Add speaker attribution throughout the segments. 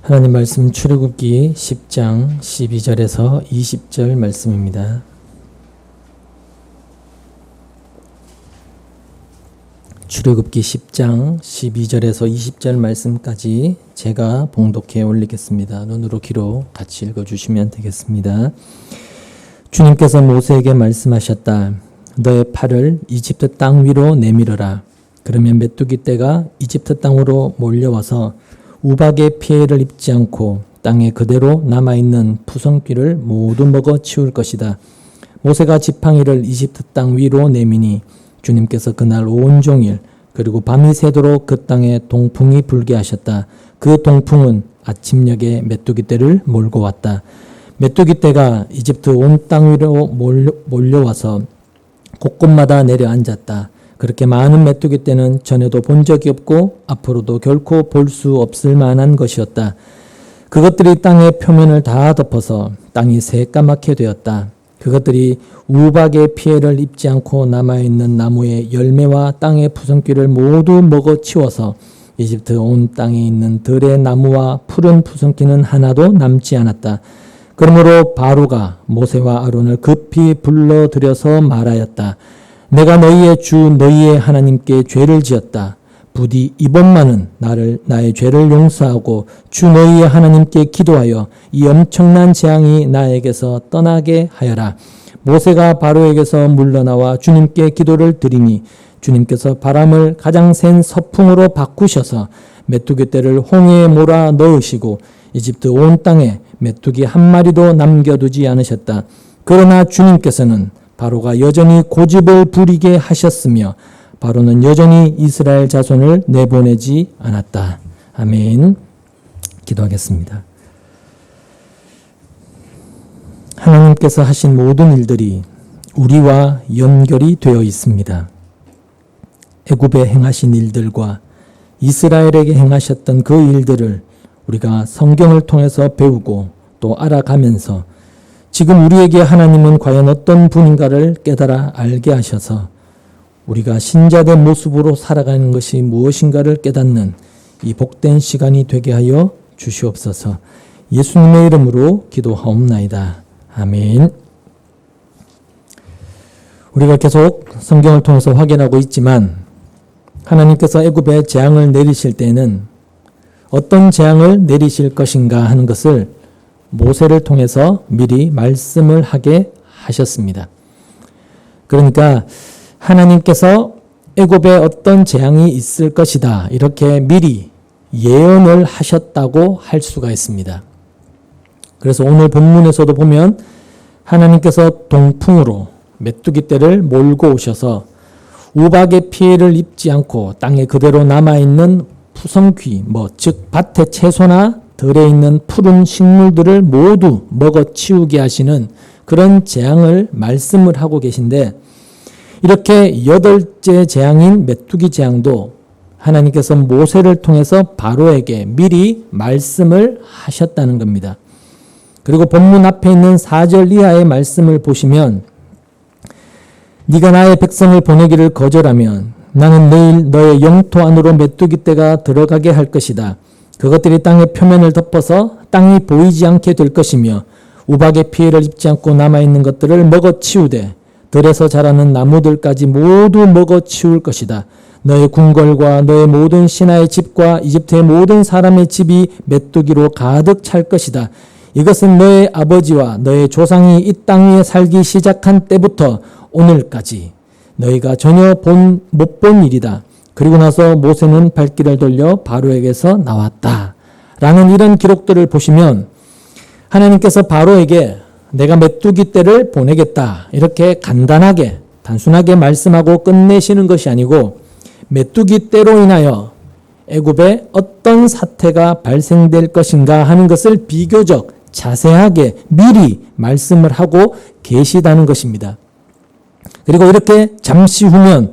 Speaker 1: 하나님 말씀 출애굽기 10장 12절에서 20절 말씀입니다. 출애굽기 10장 12절에서 20절 말씀까지 제가 봉독해 올리겠습니다. 눈으로 귀로 같이 읽어주시면 되겠습니다. 주님께서 모세에게 말씀하셨다. 너의 팔을 이집트 땅 위로 내밀어라. 그러면 메뚜기 떼가 이집트 땅으로 몰려와서 우박의 피해를 입지 않고 땅에 그대로 남아있는 푸성귀를 모두 먹어 치울 것이다. 모세가 지팡이를 이집트 땅 위로 내미니 주님께서 그날 온종일 그리고 밤이 새도록 그 땅에 동풍이 불게 하셨다. 그 동풍은 아침녘에 메뚜기 떼를 몰고 왔다. 메뚜기 떼가 이집트 온 땅 위로 몰려와서 곳곳마다 내려앉았다. 그렇게 많은 메뚜기 떼는 전에도 본 적이 없고 앞으로도 결코 볼 수 없을 만한 것이었다. 그것들이 땅의 표면을 다 덮어서 땅이 새까맣게 되었다. 그것들이 우박의 피해를 입지 않고 남아있는 나무의 열매와 땅의 푸성귀를 모두 먹어 치워서 이집트 온 땅에 있는 들의 나무와 푸른 푸성귀는 하나도 남지 않았다. 그러므로 바로가 모세와 아론을 급히 불러들여서 말하였다. 내가 너희의 주 너희의 하나님께 죄를 지었다. 부디 이번만은 나의 죄를 용서하고 주 너희의 하나님께 기도하여 이 엄청난 재앙이 나에게서 떠나게 하여라. 모세가 바로에게서 물러나와 주님께 기도를 드리니 주님께서 바람을 가장 센 서풍으로 바꾸셔서 메뚜기 떼를 홍해에 몰아 넣으시고 이집트 온 땅에 메뚜기 한 마리도 남겨두지 않으셨다. 그러나 주님께서는 바로가 여전히 고집을 부리게 하셨으며 바로는 여전히 이스라엘 자손을 내보내지 않았다. 아멘. 기도하겠습니다. 하나님께서 하신 모든 일들이 우리와 연결이 되어 있습니다. 애굽에 행하신 일들과 이스라엘에게 행하셨던 그 일들을 우리가 성경을 통해서 배우고 또 알아가면서 지금 우리에게 하나님은 과연 어떤 분인가를 깨달아 알게 하셔서 우리가 신자된 모습으로 살아가는 것이 무엇인가를 깨닫는 이 복된 시간이 되게 하여 주시옵소서. 예수님의 이름으로 기도하옵나이다. 아멘. 우리가 계속 성경을 통해서 확인하고 있지만 하나님께서 애굽에 재앙을 내리실 때에는 어떤 재앙을 내리실 것인가 하는 것을 모세를 통해서 미리 말씀을 하게 하셨습니다. 그러니까 하나님께서 애굽에 어떤 재앙이 있을 것이다 이렇게 미리 예언을 하셨다고 할 수가 있습니다. 그래서 오늘 본문에서도 보면 하나님께서 동풍으로 메뚜기 떼를 몰고 오셔서 우박의 피해를 입지 않고 땅에 그대로 남아있는 푸성귀 즉 밭의 채소나 들에 있는 푸른 식물들을 모두 먹어치우게 하시는 그런 재앙을 말씀을 하고 계신데 이렇게 8째 재앙인 메뚜기 재앙도 하나님께서 모세를 통해서 바로에게 미리 말씀을 하셨다는 겁니다. 그리고 본문 앞에 있는 4절 이하의 말씀을 보시면 네가 나의 백성을 보내기를 거절하면 나는 내일 너의 영토 안으로 메뚜기 떼가 들어가게 할 것이다. 그것들이 땅의 표면을 덮어서 땅이 보이지 않게 될 것이며 우박의 피해를 입지 않고 남아있는 것들을 먹어치우되 들에서 자라는 나무들까지 모두 먹어치울 것이다. 너의 궁궐과 너의 모든 신하의 집과 이집트의 모든 사람의 집이 메뚜기로 가득 찰 것이다. 이것은 너의 아버지와 너의 조상이 이 땅 위에 살기 시작한 때부터 오늘까지 너희가 전혀 못 본 일이다. 그리고 나서 모세는 발길을 돌려 바로에게서 나왔다. 라는 이런 기록들을 보시면 하나님께서 바로에게 내가 메뚜기 떼를 보내겠다. 이렇게 간단하게 단순하게 말씀하고 끝내시는 것이 아니고 메뚜기 떼로 인하여 애굽에 어떤 사태가 발생될 것인가 하는 것을 비교적 자세하게 미리 말씀을 하고 계시다는 것입니다. 그리고 이렇게 잠시 후면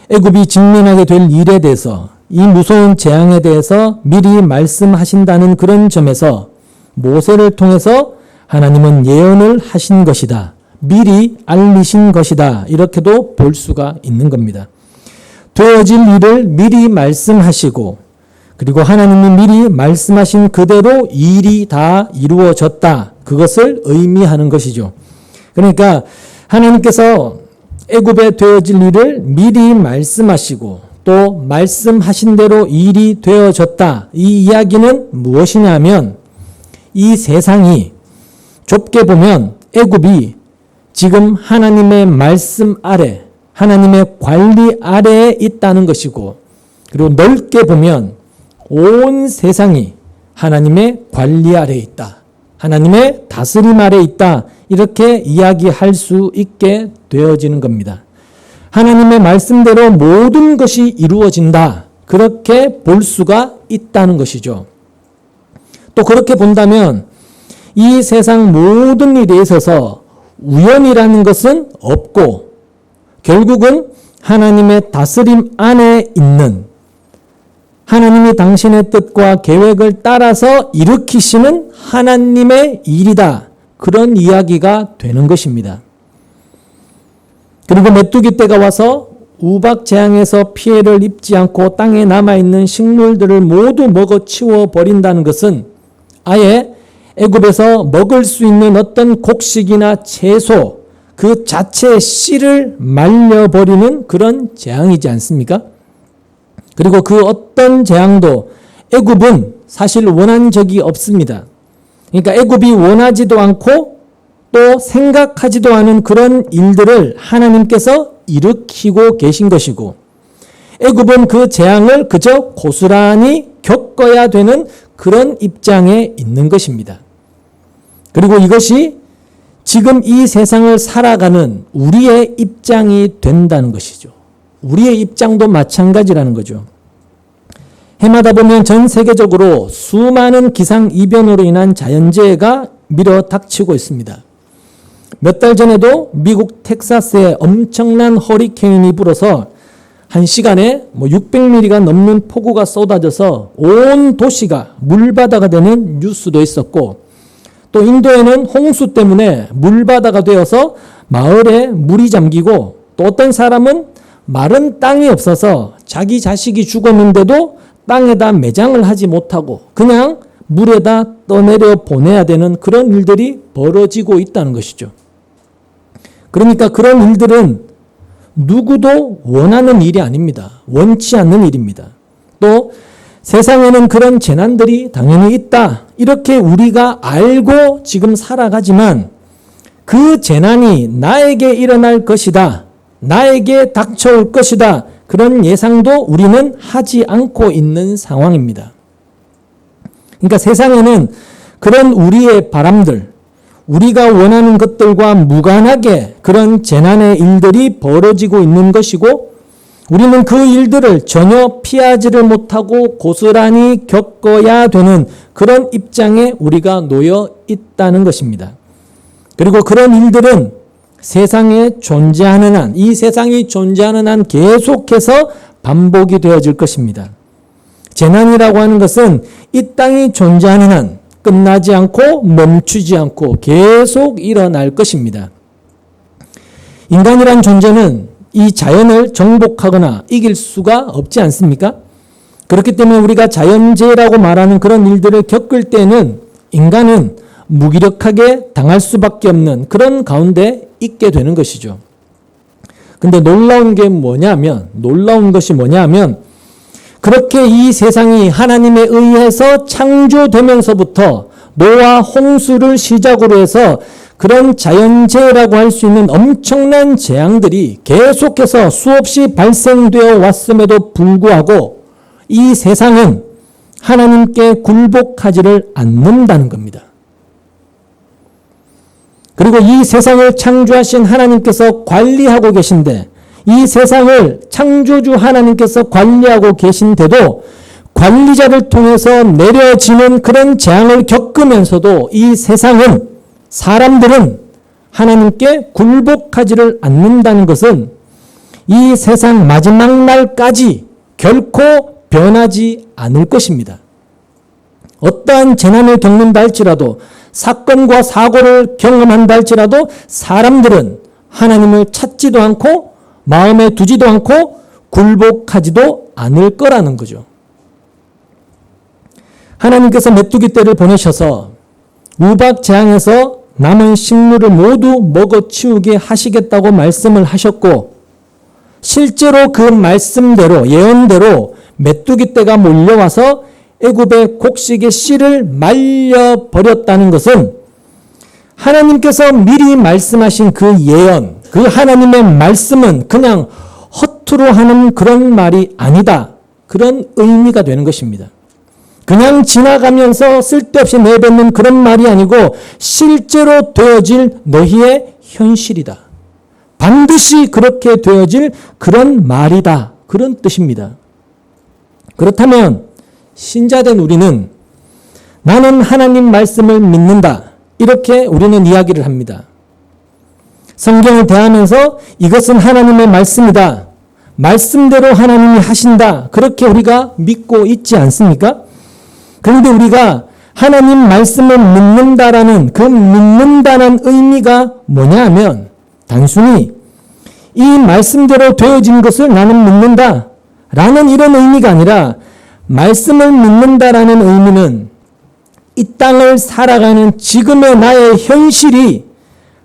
Speaker 1: 애굽이 직면하게 될 일에 대해서 이 무서운 재앙에 대해서 미리 말씀하신다는 그런 점에서 모세를 통해서 하나님은 예언을 하신 것이다. 미리 알리신 것이다. 이렇게도 볼 수가 있는 겁니다. 되어질 일을 미리 말씀하시고 그리고 하나님이 미리 말씀하신 그대로 일이 다 이루어졌다. 그것을 의미하는 것이죠. 그러니까 하나님께서 애굽에 되어질 일을 미리 말씀하시고 또 말씀하신 대로 일이 되어졌다. 이 이야기는 무엇이냐면 이 세상이 좁게 보면 애굽이 지금 하나님의 말씀 아래, 하나님의 관리 아래에 있다는 것이고, 그리고 넓게 보면 온 세상이 하나님의 관리 아래에 있다. 하나님의 다스림 아래에 있다. 이렇게 이야기할 수 있게 되어지는 겁니다. 하나님의 말씀대로 모든 것이 이루어진다. 그렇게 볼 수가 있다는 것이죠. 또 그렇게 본다면 이 세상 모든 일에 있어서 우연이라는 것은 없고 결국은 하나님의 다스림 안에 있는 하나님이 당신의 뜻과 계획을 따라서 일으키시는 하나님의 일이다. 그런 이야기가 되는 것입니다. 그리고 메뚜기 떼가 와서 우박 재앙에서 피해를 입지 않고 땅에 남아있는 식물들을 모두 먹어치워 버린다는 것은 아예 애굽에서 먹을 수 있는 어떤 곡식이나 채소 그 자체의 씨를 말려버리는 그런 재앙이지 않습니까? 그리고 그 어떤 재앙도 애굽은 사실 원한 적이 없습니다. 그러니까 애굽이 원하지도 않고 또 생각하지도 않은 그런 일들을 하나님께서 일으키고 계신 것이고 애굽은 그 재앙을 그저 고스란히 겪어야 되는 그런 입장에 있는 것입니다. 그리고 이것이 지금 이 세상을 살아가는 우리의 입장이 된다는 것이죠. 우리의 입장도 마찬가지라는 거죠. 해마다 보면 전 세계적으로 수많은 기상이변으로 인한 자연재해가 밀어닥치고 있습니다. 몇 달 전에도 미국 텍사스에 엄청난 허리케인이 불어서 한 시간에 600mm가 넘는 폭우가 쏟아져서 온 도시가 물바다가 되는 뉴스도 있었고 또 인도에는 홍수 때문에 물바다가 되어서 마을에 물이 잠기고 또 어떤 사람은 마른 땅이 없어서 자기 자식이 죽었는데도 땅에다 매장을 하지 못하고 그냥 물에다 떠내려 보내야 되는 그런 일들이 벌어지고 있다는 것이죠. 그러니까 그런 일들은 누구도 원하는 일이 아닙니다. 원치 않는 일입니다. 또 세상에는 그런 재난들이 당연히 있다. 이렇게 우리가 알고 지금 살아가지만 그 재난이 나에게 일어날 것이다. 나에게 닥쳐올 것이다. 그런 예상도 우리는 하지 않고 있는 상황입니다. 그러니까 세상에는 그런 우리의 바람들, 우리가 원하는 것들과 무관하게 그런 재난의 일들이 벌어지고 있는 것이고 우리는 그 일들을 전혀 피하지를 못하고 고스란히 겪어야 되는 그런 입장에 우리가 놓여 있다는 것입니다. 그리고 그런 일들은 세상에 존재하는 한, 이 세상이 존재하는 한 계속해서 반복이 되어질 것입니다. 재난이라고 하는 것은 이 땅이 존재하는 한 끝나지 않고 멈추지 않고 계속 일어날 것입니다. 인간이란 존재는 이 자연을 정복하거나 이길 수가 없지 않습니까? 그렇기 때문에 우리가 자연재해라고 말하는 그런 일들을 겪을 때는 인간은 무기력하게 당할 수밖에 없는 그런 가운데 있게 되는 것이죠. 근데 놀라운 것이 뭐냐면 그렇게 이 세상이 하나님에 의해서 창조되면서부터 노아 홍수를 시작으로 해서 그런 자연재해라고 할 수 있는 엄청난 재앙들이 계속해서 수없이 발생되어 왔음에도 불구하고 이 세상은 하나님께 굴복하지를 않는다는 겁니다. 그리고 이 세상을 창조하신 하나님께서 관리하고 계신데 이 세상을 창조주 하나님께서 관리하고 계신데도 관리자를 통해서 내려지는 그런 재앙을 겪으면서도 이 세상은 사람들은 하나님께 굴복하지를 않는다는 것은 이 세상 마지막 날까지 결코 변하지 않을 것입니다. 어떠한 재난을 겪는다 할지라도 사건과 사고를 경험한다 할지라도 사람들은 하나님을 찾지도 않고 마음에 두지도 않고 굴복하지도 않을 거라는 거죠. 하나님께서 메뚜기 떼를 보내셔서 우박 재앙에서 남은 식물을 모두 먹어치우게 하시겠다고 말씀을 하셨고, 실제로 그 말씀대로, 예언대로 메뚜기 떼가 몰려와서 애굽의 곡식의 씨를 말려버렸다는 것은 하나님께서 미리 말씀하신 그 예언, 그 하나님의 말씀은 그냥 허투루 하는 그런 말이 아니다. 그런 의미가 되는 것입니다. 그냥 지나가면서 쓸데없이 내뱉는 그런 말이 아니고 실제로 되어질 너희의 현실이다. 반드시 그렇게 되어질 그런 말이다. 그런 뜻입니다. 그렇다면 신자된 우리는 나는 하나님 말씀을 믿는다. 이렇게 우리는 이야기를 합니다. 성경을 대하면서 이것은 하나님의 말씀이다. 말씀대로 하나님이 하신다. 그렇게 우리가 믿고 있지 않습니까? 그런데 우리가 하나님 말씀을 믿는다라는 그 믿는다는 의미가 뭐냐 하면 단순히 이 말씀대로 되어진 것을 나는 믿는다 라는 이런 의미가 아니라 말씀을 믿는다라는 의미는 이 땅을 살아가는 지금의 나의 현실이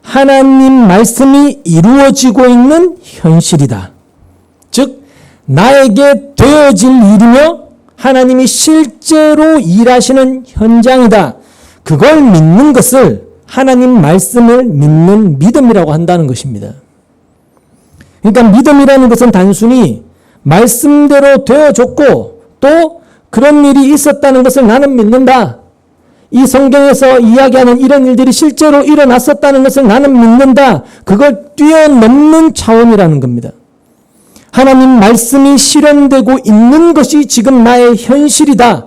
Speaker 1: 하나님 말씀이 이루어지고 있는 현실이다. 즉 나에게 되어질 일이며 하나님이 실제로 일하시는 현장이다. 그걸 믿는 것을 하나님 말씀을 믿는 믿음이라고 한다는 것입니다. 그러니까 믿음이라는 것은 단순히 말씀대로 되어졌고 또 그런 일이 있었다는 것을 나는 믿는다. 이 성경에서 이야기하는 이런 일들이 실제로 일어났었다는 것을 나는 믿는다. 그걸 뛰어넘는 차원이라는 겁니다. 하나님 말씀이 실현되고 있는 것이 지금 나의 현실이다.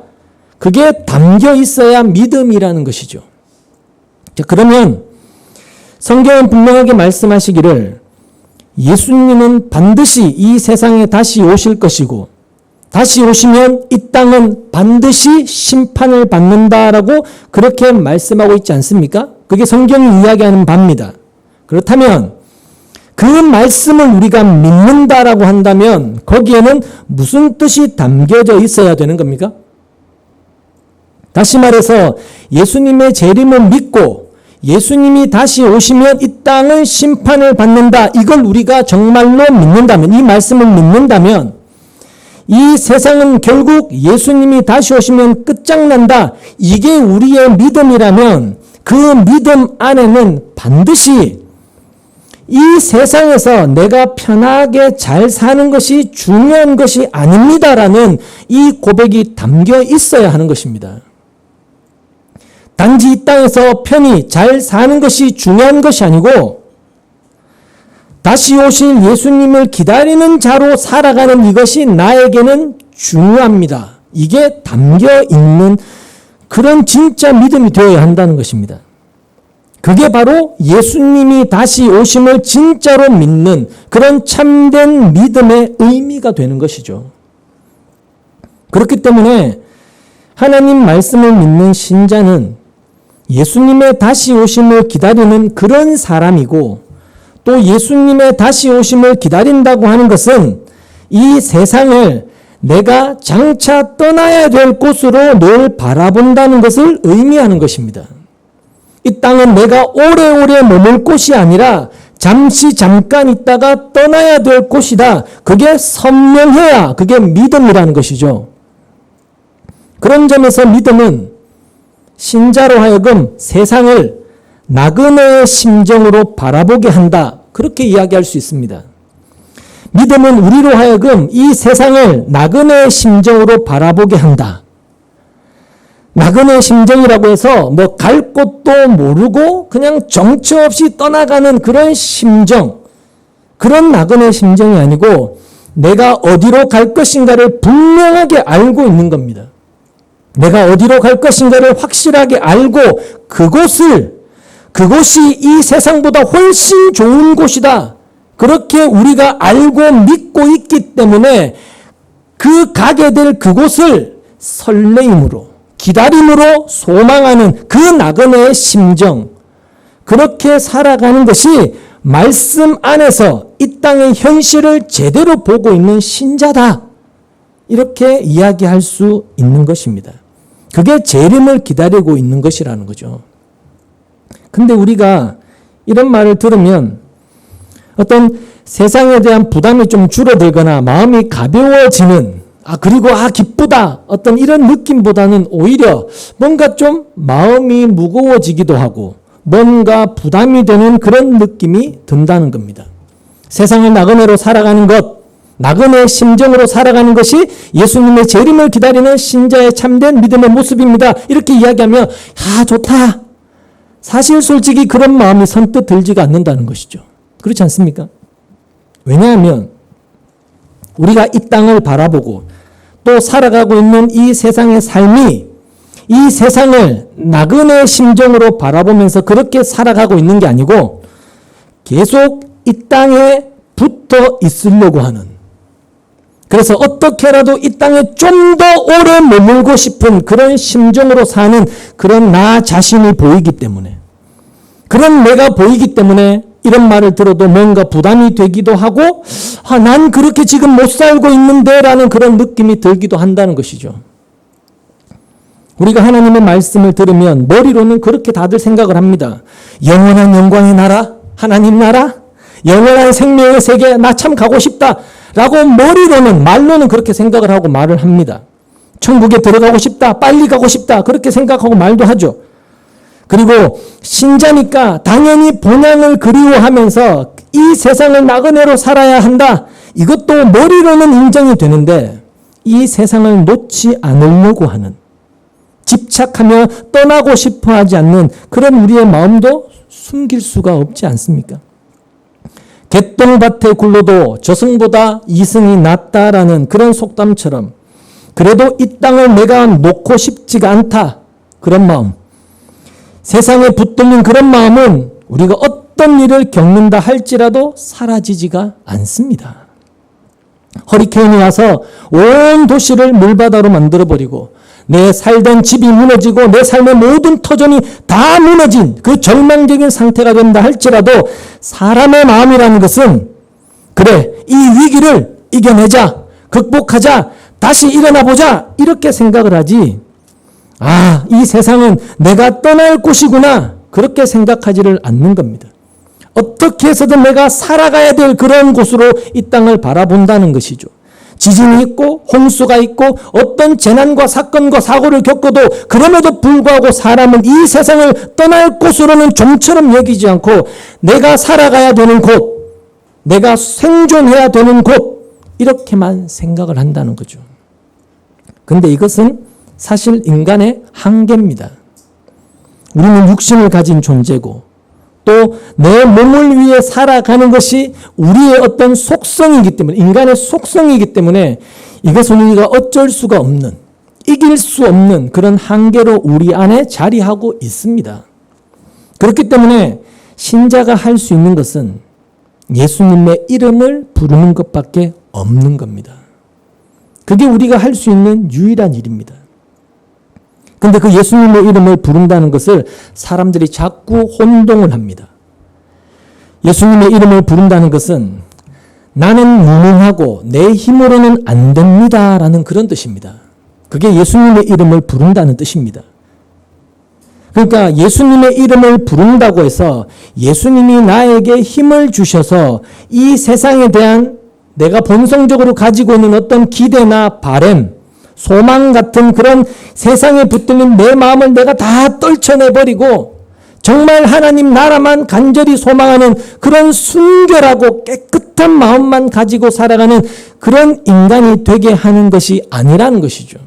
Speaker 1: 그게 담겨 있어야 믿음이라는 것이죠. 자, 그러면 성경은 분명하게 말씀하시기를 예수님은 반드시 이 세상에 다시 오실 것이고 다시 오시면 이 땅은 반드시 심판을 받는다라고 그렇게 말씀하고 있지 않습니까? 그게 성경이 이야기하는 바입니다. 그렇다면 그 말씀을 우리가 믿는다라고 한다면 거기에는 무슨 뜻이 담겨져 있어야 되는 겁니까? 다시 말해서 예수님의 재림을 믿고 예수님이 다시 오시면 이 땅은 심판을 받는다. 이걸 우리가 정말로 믿는다면, 이 말씀을 믿는다면 이 세상은 결국 예수님이 다시 오시면 끝장난다. 이게 우리의 믿음이라면 그 믿음 안에는 반드시 이 세상에서 내가 편하게 잘 사는 것이 중요한 것이 아닙니다라는 이 고백이 담겨 있어야 하는 것입니다. 단지 이 땅에서 편히 잘 사는 것이 중요한 것이 아니고 다시 오실 예수님을 기다리는 자로 살아가는 이것이 나에게는 중요합니다. 이게 담겨 있는 그런 진짜 믿음이 되어야 한다는 것입니다. 그게 바로 예수님이 다시 오심을 진짜로 믿는 그런 참된 믿음의 의미가 되는 것이죠. 그렇기 때문에 하나님 말씀을 믿는 신자는 예수님의 다시 오심을 기다리는 그런 사람이고 또 예수님의 다시 오심을 기다린다고 하는 것은 이 세상을 내가 장차 떠나야 될 곳으로 늘 바라본다는 것을 의미하는 것입니다. 이 땅은 내가 오래오래 머물 곳이 아니라 잠깐 있다가 떠나야 될 곳이다. 그게 선명해야 그게 믿음이라는 것이죠. 그런 점에서 믿음은 신자로 하여금 세상을 나그네의 심정으로 바라보게 한다. 그렇게 이야기할 수 있습니다. 믿음은 우리로 하여금 이 세상을 나그네의 심정으로 바라보게 한다. 나그네의 심정이라고 해서 뭐 갈 곳도 모르고 그냥 정처 없이 떠나가는 그런 심정, 그런 나그네의 심정이 아니고 내가 어디로 갈 것인가를 분명하게 알고 있는 겁니다. 내가 어디로 갈 것인가를 확실하게 알고 그곳이 이 세상보다 훨씬 좋은 곳이다. 그렇게 우리가 알고 믿고 있기 때문에 그 가게 될 그곳을 설레임으로 기다림으로 소망하는 그 나그네의 심정, 그렇게 살아가는 것이 말씀 안에서 이 땅의 현실을 제대로 보고 있는 신자다. 이렇게 이야기할 수 있는 것입니다. 그게 재림을 기다리고 있는 것이라는 거죠. 근데 우리가 이런 말을 들으면 어떤 세상에 대한 부담이 좀 줄어들거나 마음이 가벼워지는, 그리고 기쁘다, 어떤 이런 느낌보다는 오히려 뭔가 좀 마음이 무거워지기도 하고 뭔가 부담이 되는 그런 느낌이 든다는 겁니다. 세상을 나그네로 살아가는 것, 나그네 심정으로 살아가는 것이 예수님의 재림을 기다리는 신자의 참된 믿음의 모습입니다. 이렇게 이야기하면 좋다. 사실 솔직히 그런 마음이 선뜻 들지가 않는다는 것이죠. 그렇지 않습니까? 왜냐하면 우리가 이 땅을 바라보고 또 살아가고 있는 이 세상의 삶이 이 세상을 나그네 심정으로 바라보면서 그렇게 살아가고 있는 게 아니고 계속 이 땅에 붙어 있으려고 하는, 그래서 어떻게라도 이 땅에 좀 더 오래 머물고 싶은 그런 심정으로 사는 그런 나 자신이 보이기 때문에, 그런 내가 보이기 때문에 이런 말을 들어도 뭔가 부담이 되기도 하고 난 그렇게 지금 못 살고 있는데 라는 그런 느낌이 들기도 한다는 것이죠. 우리가 하나님의 말씀을 들으면 머리로는 그렇게 다들 생각을 합니다. 영원한 영광의 나라, 하나님 나라, 영원한 생명의 세계, 나 참 가고 싶다 라고 머리로는, 말로는 그렇게 생각을 하고 말을 합니다. 천국에 들어가고 싶다, 빨리 가고 싶다, 그렇게 생각하고 말도 하죠. 그리고 신자니까 당연히 본향을 그리워하면서 이 세상을 나그네로 살아야 한다, 이것도 머리로는 인정이 되는데 이 세상을 놓지 않으려고 하는, 집착하며 떠나고 싶어 하지 않는 그런 우리의 마음도 숨길 수가 없지 않습니까? 개똥밭에 굴러도 저승보다 이승이 낫다라는 그런 속담처럼 그래도 이 땅을 내가 놓고 싶지가 않다, 그런 마음, 세상에 붙들린 그런 마음은 우리가 어떤 일을 겪는다 할지라도 사라지지가 않습니다. 허리케인이 와서 온 도시를 물바다로 만들어버리고 내 살던 집이 무너지고 내 삶의 모든 터전이 다 무너진 그 절망적인 상태가 된다 할지라도 사람의 마음이라는 것은 그래, 이 위기를 이겨내자, 극복하자, 다시 일어나보자, 이렇게 생각을 하지 이 세상은 내가 떠날 곳이구나, 그렇게 생각하지를 않는 겁니다. 어떻게 해서든 내가 살아가야 될 그런 곳으로 이 땅을 바라본다는 것이죠. 지진이 있고 홍수가 있고 어떤 재난과 사건과 사고를 겪어도 그럼에도 불구하고 사람은 이 세상을 떠날 곳으로는 좀처럼 여기지 않고 내가 살아가야 되는 곳, 내가 생존해야 되는 곳, 이렇게만 생각을 한다는 거죠. 근데 이것은 사실 인간의 한계입니다. 우리는 육신을 가진 존재고 또 내 몸을 위해 살아가는 것이 우리의 어떤 속성이기 때문에, 인간의 속성이기 때문에 이것은 우리가 어쩔 수가 없는, 이길 수 없는 그런 한계로 우리 안에 자리하고 있습니다. 그렇기 때문에 신자가 할 수 있는 것은 예수님의 이름을 부르는 것밖에 없는 겁니다. 그게 우리가 할 수 있는 유일한 일입니다. 근데 그 예수님의 이름을 부른다는 것을 사람들이 자꾸 혼동을 합니다. 예수님의 이름을 부른다는 것은 나는 무능하고 내 힘으로는 안 됩니다 라는 그런 뜻입니다. 그게 예수님의 이름을 부른다는 뜻입니다. 그러니까 예수님의 이름을 부른다고 해서 예수님이 나에게 힘을 주셔서 이 세상에 대한 내가 본성적으로 가지고 있는 어떤 기대나 바램, 소망 같은 그런 세상에 붙들린 내 마음을 내가 다 떨쳐내버리고 정말 하나님 나라만 간절히 소망하는 그런 순결하고 깨끗한 마음만 가지고 살아가는 그런 인간이 되게 하는 것이 아니라는 것이죠.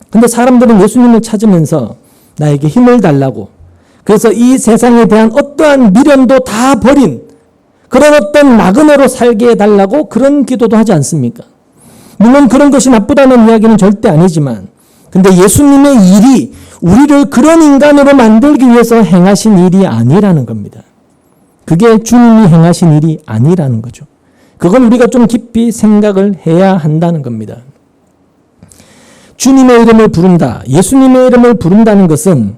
Speaker 1: 근데 사람들은 예수님을 찾으면서 나에게 힘을 달라고, 그래서 이 세상에 대한 어떠한 미련도 다 버린 그런 어떤 나그네로 살게 해달라고 그런 기도도 하지 않습니까? 물론 그런 것이 나쁘다는 이야기는 절대 아니지만, 근데 예수님의 일이 우리를 그런 인간으로 만들기 위해서 행하신 일이 아니라는 겁니다. 그게 주님이 행하신 일이 아니라는 거죠. 그건 우리가 좀 깊이 생각을 해야 한다는 겁니다. 주님의 이름을 부른다, 예수님의 이름을 부른다는 것은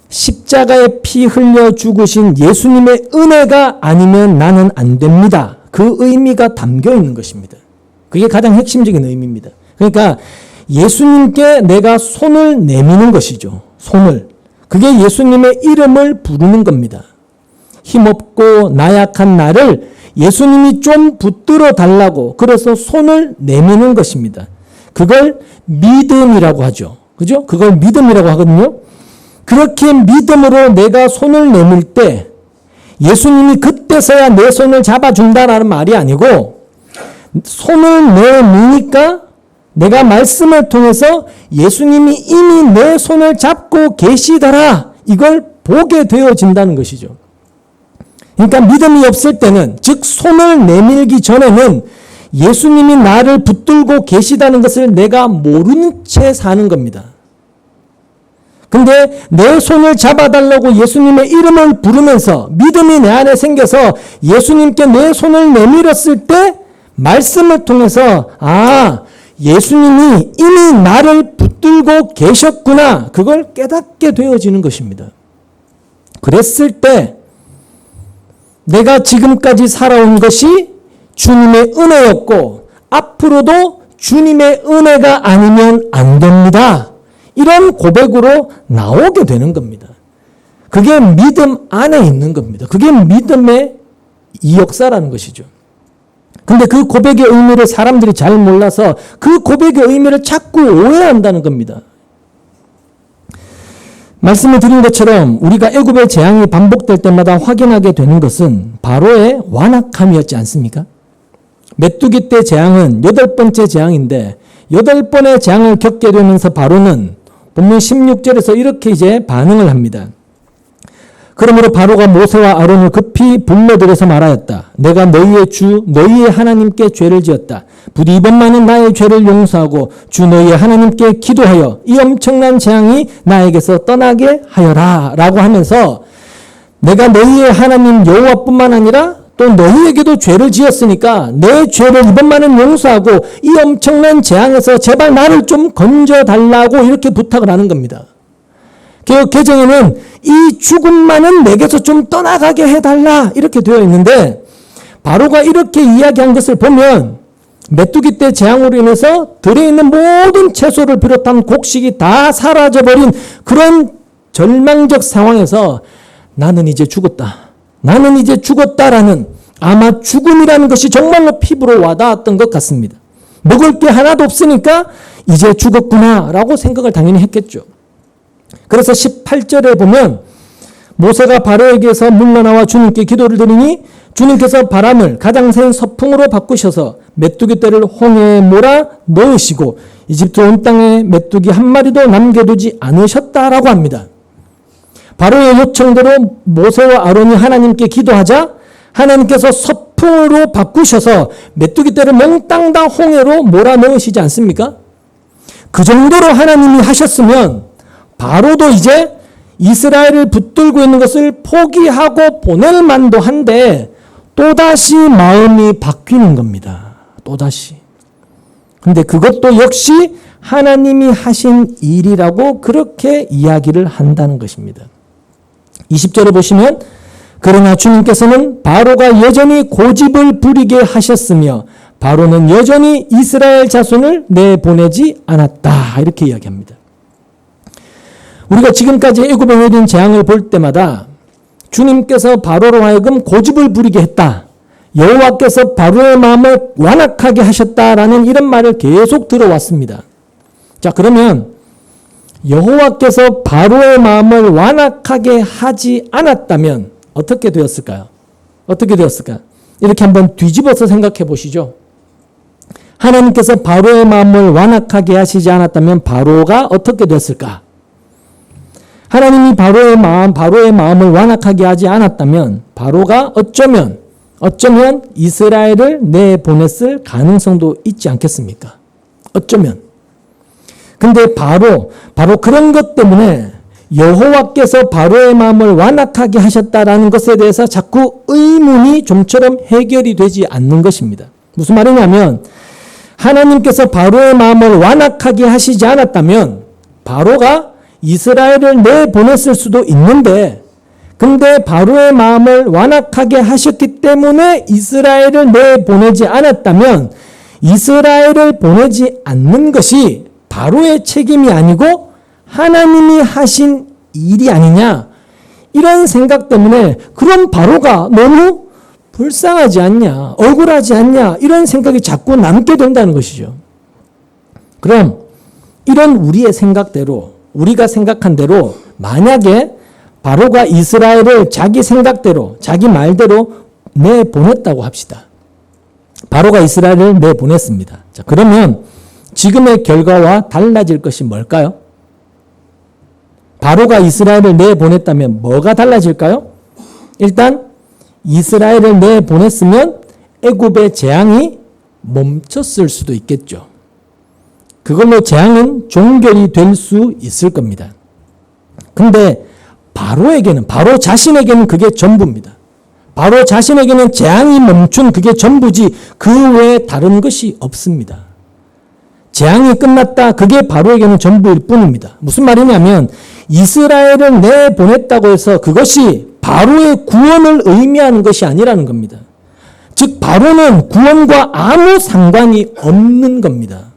Speaker 1: 십자가에 피 흘려 죽으신 예수님의 은혜가 아니면 나는 안 됩니다. 그 의미가 담겨 있는 것입니다. 그게 가장 핵심적인 의미입니다. 그러니까 예수님께 내가 손을 내미는 것이죠. 손을. 그게 예수님의 이름을 부르는 겁니다. 힘없고 나약한 나를 예수님이 좀 붙들어 달라고 그래서 손을 내미는 것입니다. 그걸 믿음이라고 하죠. 그죠? 그걸 믿음이라고 하거든요. 그렇게 믿음으로 내가 손을 내밀 때 예수님이 그때서야 내 손을 잡아준다라는 말이 아니고 손을 내미니까 내가 말씀을 통해서 예수님이 이미 내 손을 잡고 계시더라. 이걸 보게 되어진다는 것이죠. 그러니까 믿음이 없을 때는, 즉 손을 내밀기 전에는 예수님이 나를 붙들고 계시다는 것을 내가 모르는 채 사는 겁니다. 근데 내 손을 잡아달라고 예수님의 이름을 부르면서 믿음이 내 안에 생겨서 예수님께 내 손을 내밀었을 때 말씀을 통해서 예수님이 이미 나를 붙들고 계셨구나. 그걸 깨닫게 되어지는 것입니다. 그랬을 때 내가 지금까지 살아온 것이 주님의 은혜였고 앞으로도 주님의 은혜가 아니면 안 됩니다. 이런 고백으로 나오게 되는 겁니다. 그게 믿음 안에 있는 겁니다. 그게 믿음의 이 역사라는 것이죠. 근데 그 고백의 의미를 사람들이 잘 몰라서 그 고백의 의미를 자꾸 오해한다는 겁니다. 말씀을 드린 것처럼 우리가 애굽의 재앙이 반복될 때마다 확인하게 되는 것은 바로의 완악함이었지 않습니까? 메뚜기 때 재앙은 8번째 재앙인데 8번의 재앙을 겪게 되면서 바로는 본문 16절에서 이렇게 이제 반응을 합니다. 그러므로 바로가 모세와 아론을 급히 불러들여서 말하였다. 내가 너희의 주 너희의 하나님께 죄를 지었다. 부디 이번만은 나의 죄를 용서하고 주 너희의 하나님께 기도하여 이 엄청난 재앙이 나에게서 떠나게 하여라 라고 하면서 내가 너희의 하나님 여호와뿐만 아니라 또 너희에게도 죄를 지었으니까 내 죄를 이번만은 용서하고 이 엄청난 재앙에서 제발 나를 좀 건져달라고 이렇게 부탁을 하는 겁니다. 개역 개정에는 이 죽음만은 내게서 좀 떠나가게 해달라 이렇게 되어 있는데 바로가 이렇게 이야기한 것을 보면 메뚜기 때 재앙으로 인해서 들에 있는 모든 채소를 비롯한 곡식이 다 사라져버린 그런 절망적 상황에서 나는 이제 죽었다. 나는 이제 죽었다라는 아마 죽음이라는 것이 정말로 피부로 와닿았던 것 같습니다. 먹을 게 하나도 없으니까 이제 죽었구나라고 생각을 당연히 했겠죠. 그래서 18절에 보면 모세가 바로에게서 물러나와 주님께 기도를 드리니 주님께서 바람을 가장 센 서풍으로 바꾸셔서 메뚜기 떼를 홍해에 몰아 넣으시고 이집트 온 땅에 메뚜기 한 마리도 남겨두지 않으셨다라고 합니다. 바로의 요청대로 모세와 아론이 하나님께 기도하자 하나님께서 서풍으로 바꾸셔서 메뚜기 떼를 몽땅 다 홍해로 몰아 넣으시지 않습니까? 그 정도로 하나님이 하셨으면 바로도 이제 이스라엘을 붙들고 있는 것을 포기하고 보낼 만도 한데 또다시 마음이 바뀌는 겁니다. 또다시. 근데 그것도 역시 하나님이 하신 일이라고 그렇게 이야기를 한다는 것입니다. 20절에 보시면 그러나 주님께서는 바로가 여전히 고집을 부리게 하셨으며 바로는 여전히 이스라엘 자손을 내보내지 않았다. 이렇게 이야기합니다. 우리가 지금까지 애굽에 내린 재앙을 볼 때마다 주님께서 바로로 하여금 고집을 부리게 했다. 여호와께서 바로의 마음을 완악하게 하셨다라는 이런 말을 계속 들어왔습니다. 자, 그러면 여호와께서 바로의 마음을 완악하게 하지 않았다면 어떻게 되었을까요? 어떻게 되었을까? 이렇게 한번 뒤집어서 생각해 보시죠. 하나님께서 바로의 마음을 완악하게 하시지 않았다면 바로가 어떻게 됐을까? 하나님이 바로의 마음을 완악하게 하지 않았다면 바로가 어쩌면 이스라엘을 내보냈을 가능성도 있지 않겠습니까? 어쩌면. 근데 바로 그런 것 때문에 여호와께서 바로의 마음을 완악하게 하셨다라는 것에 대해서 자꾸 의문이 좀처럼 해결이 되지 않는 것입니다. 무슨 말이냐면 하나님께서 바로의 마음을 완악하게 하시지 않았다면 바로가 이스라엘을 내보냈을 수도 있는데 근데 바로의 마음을 완악하게 하셨기 때문에 이스라엘을 내보내지 않았다면 이스라엘을 보내지 않는 것이 바로의 책임이 아니고 하나님이 하신 일이 아니냐, 이런 생각 때문에 그럼 바로가 너무 불쌍하지 않냐, 억울하지 않냐, 이런 생각이 자꾸 남게 된다는 것이죠. 그럼 이런 우리의 생각대로, 우리가 생각한 대로 만약에 바로가 이스라엘을 자기 생각대로, 자기 말대로 내보냈다고 합시다. 바로가 이스라엘을 내보냈습니다. 자, 그러면 지금의 결과와 달라질 것이 뭘까요? 바로가 이스라엘을 내보냈다면 뭐가 달라질까요? 일단 이스라엘을 내보냈으면 애굽의 재앙이 멈췄을 수도 있겠죠. 그걸로 재앙은 종결이 될 수 있을 겁니다. 근데 바로에게는, 바로 자신에게는 그게 전부입니다. 바로 자신에게는 재앙이 멈춘 그게 전부지 그 외에 다른 것이 없습니다. 재앙이 끝났다, 그게 바로에게는 전부일 뿐입니다. 무슨 말이냐면 이스라엘을 내보냈다고 해서 그것이 바로의 구원을 의미하는 것이 아니라는 겁니다. 즉 바로는 구원과 아무 상관이 없는 겁니다.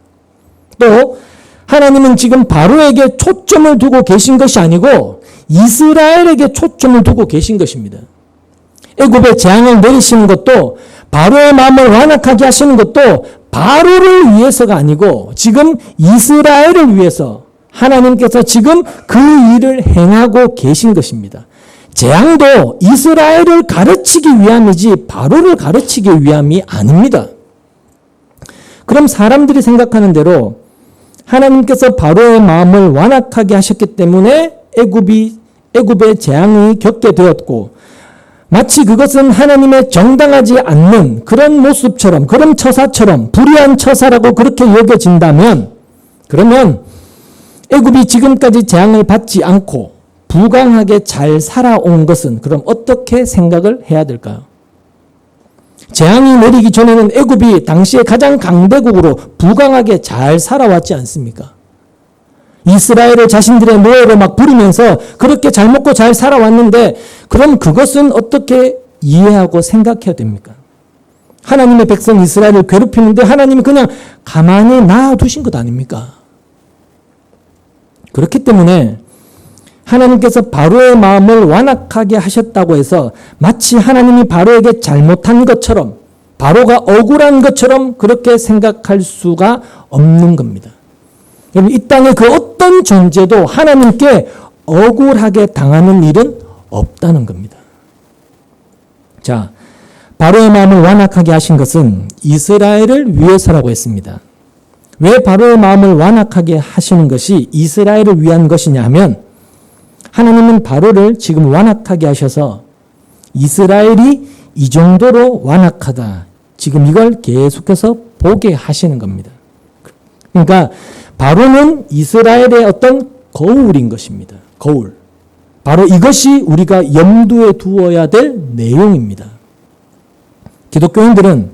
Speaker 1: 또 하나님은 지금 바로에게 초점을 두고 계신 것이 아니고 이스라엘에게 초점을 두고 계신 것입니다. 애굽의 재앙을 내리시는 것도, 바로의 마음을 완악하게 하시는 것도 바로를 위해서가 아니고 지금 이스라엘을 위해서 하나님께서 지금 그 일을 행하고 계신 것입니다. 재앙도 이스라엘을 가르치기 위함이지 바로를 가르치기 위함이 아닙니다. 그럼 사람들이 생각하는 대로 하나님께서 바로의 마음을 완악하게 하셨기 때문에 애굽의 재앙이 겪게 되었고, 마치 그것은 하나님의 정당하지 않는 그런 모습처럼, 그런 처사처럼 불의한 처사라고 그렇게 여겨진다면, 그러면 애굽이 지금까지 재앙을 받지 않고 부강하게 잘 살아온 것은 그럼 어떻게 생각을 해야 될까요? 재앙이 내리기 전에는 애굽이 당시에 가장 강대국으로 부강하게 잘 살아왔지 않습니까? 이스라엘을 자신들의 노예로 막 부리면서 그렇게 잘 먹고 잘 살아왔는데, 그럼 그것은 어떻게 이해하고 생각해야 됩니까? 하나님의 백성 이스라엘을 괴롭히는데 하나님이 그냥 가만히 놔두신 것 아닙니까? 그렇기 때문에 하나님께서 바로의 마음을 완악하게 하셨다고 해서 마치 하나님이 바로에게 잘못한 것처럼, 바로가 억울한 것처럼 그렇게 생각할 수가 없는 겁니다. 여러분, 이 땅의 그 어떤 존재도 하나님께 억울하게 당하는 일은 없다는 겁니다. 자, 바로의 마음을 완악하게 하신 것은 이스라엘을 위해서라고 했습니다. 왜 바로의 마음을 완악하게 하시는 것이 이스라엘을 위한 것이냐 하면, 하나님은 바로를 지금 완악하게 하셔서 이스라엘이 이 정도로 완악하다, 지금 이걸 계속해서 보게 하시는 겁니다. 그러니까 바로는 이스라엘의 어떤 거울인 것입니다. 거울. 바로 이것이 우리가 염두에 두어야 될 내용입니다. 기독교인들은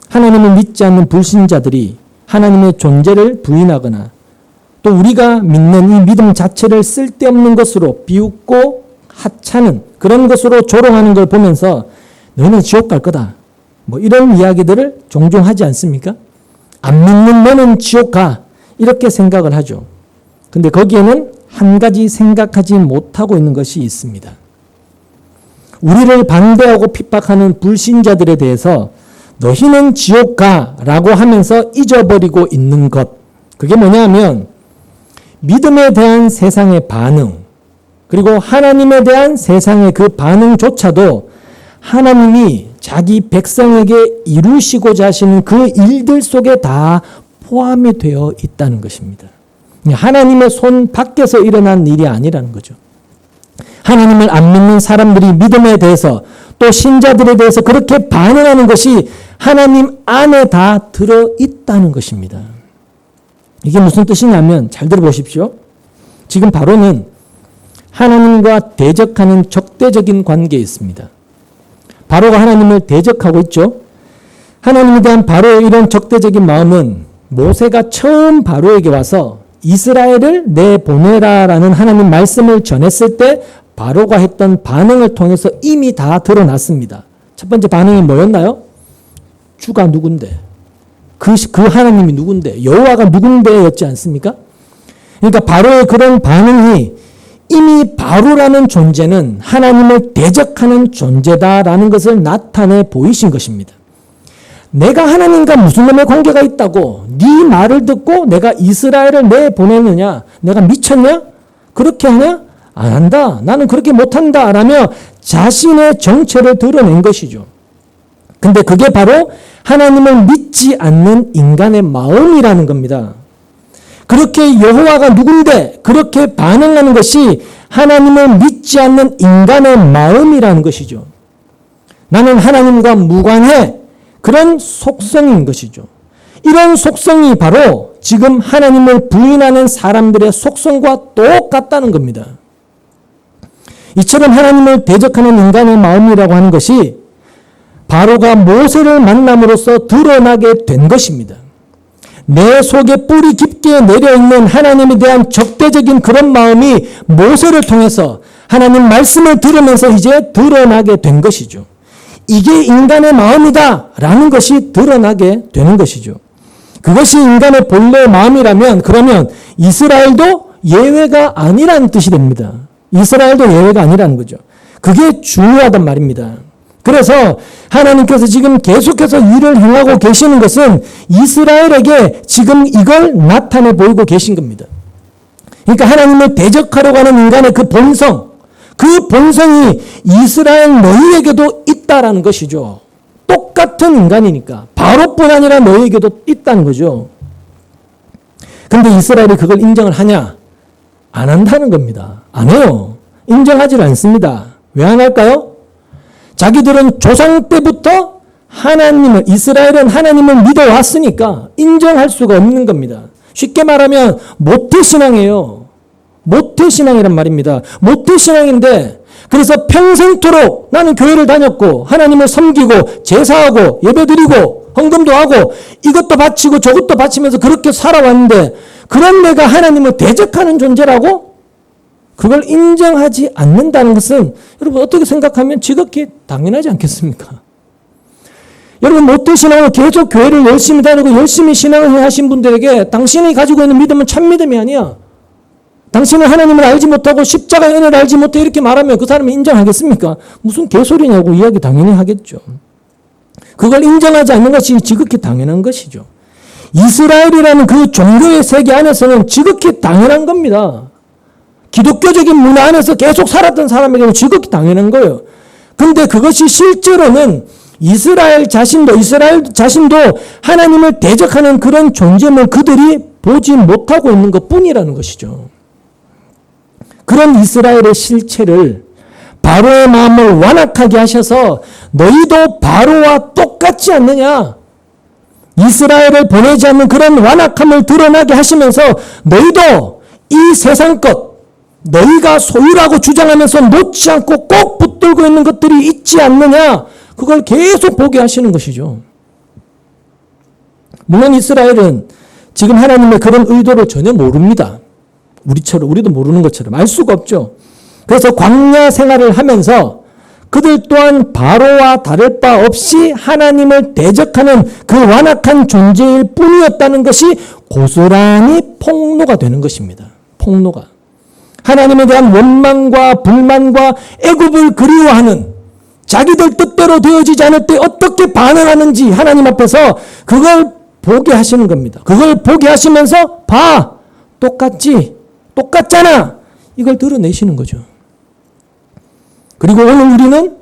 Speaker 1: 하나님을 믿지 않는 불신자들이 하나님의 존재를 부인하거나 또 우리가 믿는 이 믿음 자체를 쓸데없는 것으로 비웃고 하찮은 그런 것으로 조롱하는 걸 보면서 너는 지옥 갈 거다, 뭐 이런 이야기들을 종종 하지 않습니까? 안 믿는 너는 지옥 가, 이렇게 생각을 하죠. 근데 거기에는 한 가지 생각하지 못하고 있는 것이 있습니다. 우리를 반대하고 핍박하는 불신자들에 대해서 너희는 지옥 가라고 하면서 잊어버리고 있는 것, 그게 뭐냐면 믿음에 대한 세상의 반응, 그리고 하나님에 대한 세상의 그 반응조차도 하나님이 자기 백성에게 이루시고자 하시는 그 일들 속에 다 포함이 되어 있다는 것입니다. 하나님의 손 밖에서 일어난 일이 아니라는 거죠. 하나님을 안 믿는 사람들이 믿음에 대해서 또 신자들에 대해서 그렇게 반응하는 것이 하나님 안에 다 들어있다는 것입니다. 이게 무슨 뜻이냐면 잘 들어보십시오. 지금 바로는 하나님과 대적하는 적대적인 관계에 있습니다. 바로가 하나님을 대적하고 있죠. 하나님에 대한 바로의 이런 적대적인 마음은 모세가 처음 바로에게 와서 이스라엘을 내보내라라는 하나님 말씀을 전했을 때 바로가 했던 반응을 통해서 이미 다 드러났습니다. 첫 번째 반응이 뭐였나요? 주가 누군데? 그 하나님이 누군데? 여호와가 누군데였지 않습니까? 그러니까 바로의 그런 반응이 이미 바로라는 존재는 하나님을 대적하는 존재다라는 것을 나타내 보이신 것입니다. 내가 하나님과 무슨 놈의 관계가 있다고 네 말을 듣고 내가 이스라엘을 내보내느냐? 내가 미쳤냐? 그렇게 하냐? 안 한다. 나는 그렇게 못한다. 라며 자신의 정체를 드러낸 것이죠. 근데 그게 바로 하나님을 믿지 않는 인간의 마음이라는 겁니다. 그렇게 여호와가 누군데 그렇게 반응하는 것이 하나님을 믿지 않는 인간의 마음이라는 것이죠. 나는 하나님과 무관해. 그런 속성인 것이죠. 이런 속성이 바로 지금 하나님을 부인하는 사람들의 속성과 똑같다는 겁니다. 이처럼 하나님을 대적하는 인간의 마음이라고 하는 것이 바로가 모세를 만남으로써 드러나게 된 것입니다. 내 속에 뿌리 깊게 내려있는 하나님에 대한 적대적인 그런 마음이 모세를 통해서 하나님 말씀을 들으면서 이제 드러나게 된 것이죠. 이게 인간의 마음이다 라는 것이 드러나게 되는 것이죠. 그것이 인간의 본래 마음이라면 그러면 이스라엘도 예외가 아니라는 뜻이 됩니다. 이스라엘도 예외가 아니라는 거죠. 그게 중요하단 말입니다. 그래서 하나님께서 지금 계속해서 일을 행하고 계시는 것은 이스라엘에게 지금 이걸 나타내 보이고 계신 겁니다. 그러니까 하나님을 대적하려고 하는 인간의 그 본성, 그 본성이 이스라엘 너희에게도 있다라는 것이죠. 똑같은 인간이니까. 바로뿐 아니라 너희에게도 있다는 거죠. 근데 이스라엘이 그걸 인정을 하냐? 안 한다는 겁니다. 안 해요. 인정하지 않습니다. 왜 안 할까요? 자기들은 조상 때부터 이스라엘은 하나님을 믿어왔으니까 인정할 수가 없는 겁니다. 쉽게 말하면 모태신앙이에요. 모태신앙이란 말입니다. 모태신앙인데 그래서 평생토록 나는 교회를 다녔고 하나님을 섬기고 제사하고 예배드리고 헌금도 하고 이것도 바치고 저것도 바치면서 그렇게 살아왔는데 그런 내가 하나님을 대적하는 존재라고? 그걸 인정하지 않는다는 것은 여러분 어떻게 생각하면 지극히 당연하지 않겠습니까? 여러분 모태신앙으로 계속 교회를 열심히 다니고 열심히 신앙을 하신 분들에게 당신이 가지고 있는 믿음은 참믿음이 아니야. 당신은 하나님을 알지 못하고 십자가의 은혜를 알지 못해 이렇게 말하면 그 사람이 인정하겠습니까? 무슨 개소리냐고 이야기 당연히 하겠죠. 그걸 인정하지 않는 것이 지극히 당연한 것이죠. 이스라엘이라는 그 종교의 세계 안에서는 지극히 당연한 겁니다. 기독교적인 문화 안에서 계속 살았던 사람에게는 지극히 당연한 거예요. 근데 그것이 실제로는 이스라엘 자신도 하나님을 대적하는 그런 존재임을 그들이 보지 못하고 있는 것 뿐이라는 것이죠. 그런 이스라엘의 실체를 바로의 마음을 완악하게 하셔서 너희도 바로와 똑같지 않느냐? 이스라엘을 보내지 않는 그런 완악함을 드러나게 하시면서 너희도 이 세상 것, 너희가 소유라고 주장하면서 놓지 않고 꼭 붙들고 있는 것들이 있지 않느냐? 그걸 계속 보게 하시는 것이죠. 물론 이스라엘은 지금 하나님의 그런 의도를 전혀 모릅니다. 우리도 모르는 것처럼 알 수가 없죠. 그래서 광야 생활을 하면서 그들 또한 바로와 다를 바 없이 하나님을 대적하는 그 완악한 존재일 뿐이었다는 것이 고스란히 폭로가 되는 것입니다. 폭로가. 하나님에 대한 원망과 불만과 애굽을 그리워하는 자기들 뜻대로 되어지지 않을 때 어떻게 반응하는지 하나님 앞에서 그걸 보게 하시는 겁니다. 그걸 보게 하시면서 봐! 똑같잖아! 이걸 드러내시는 거죠. 그리고 오늘 우리는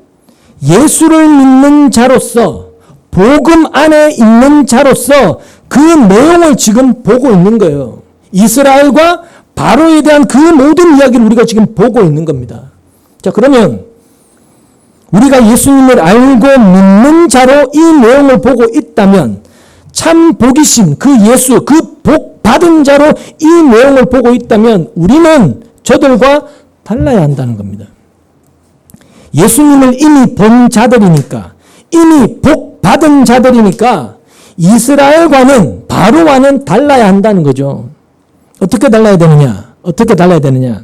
Speaker 1: 예수를 믿는 자로서 복음 안에 있는 자로서 그 내용을 지금 보고 있는 거예요. 이스라엘과 바로에 대한 그 모든 이야기를 우리가 지금 보고 있는 겁니다. 자, 그러면 우리가 예수님을 알고 믿는 자로 이 내용을 보고 있다면 참 복이신 그 예수, 그 복 받은 자로 이 내용을 보고 있다면 우리는 저들과 달라야 한다는 겁니다. 예수님을 이미 본 자들이니까, 이미 복 받은 자들이니까 이스라엘과는 바로와는 달라야 한다는 거죠. 어떻게 달라야 되느냐?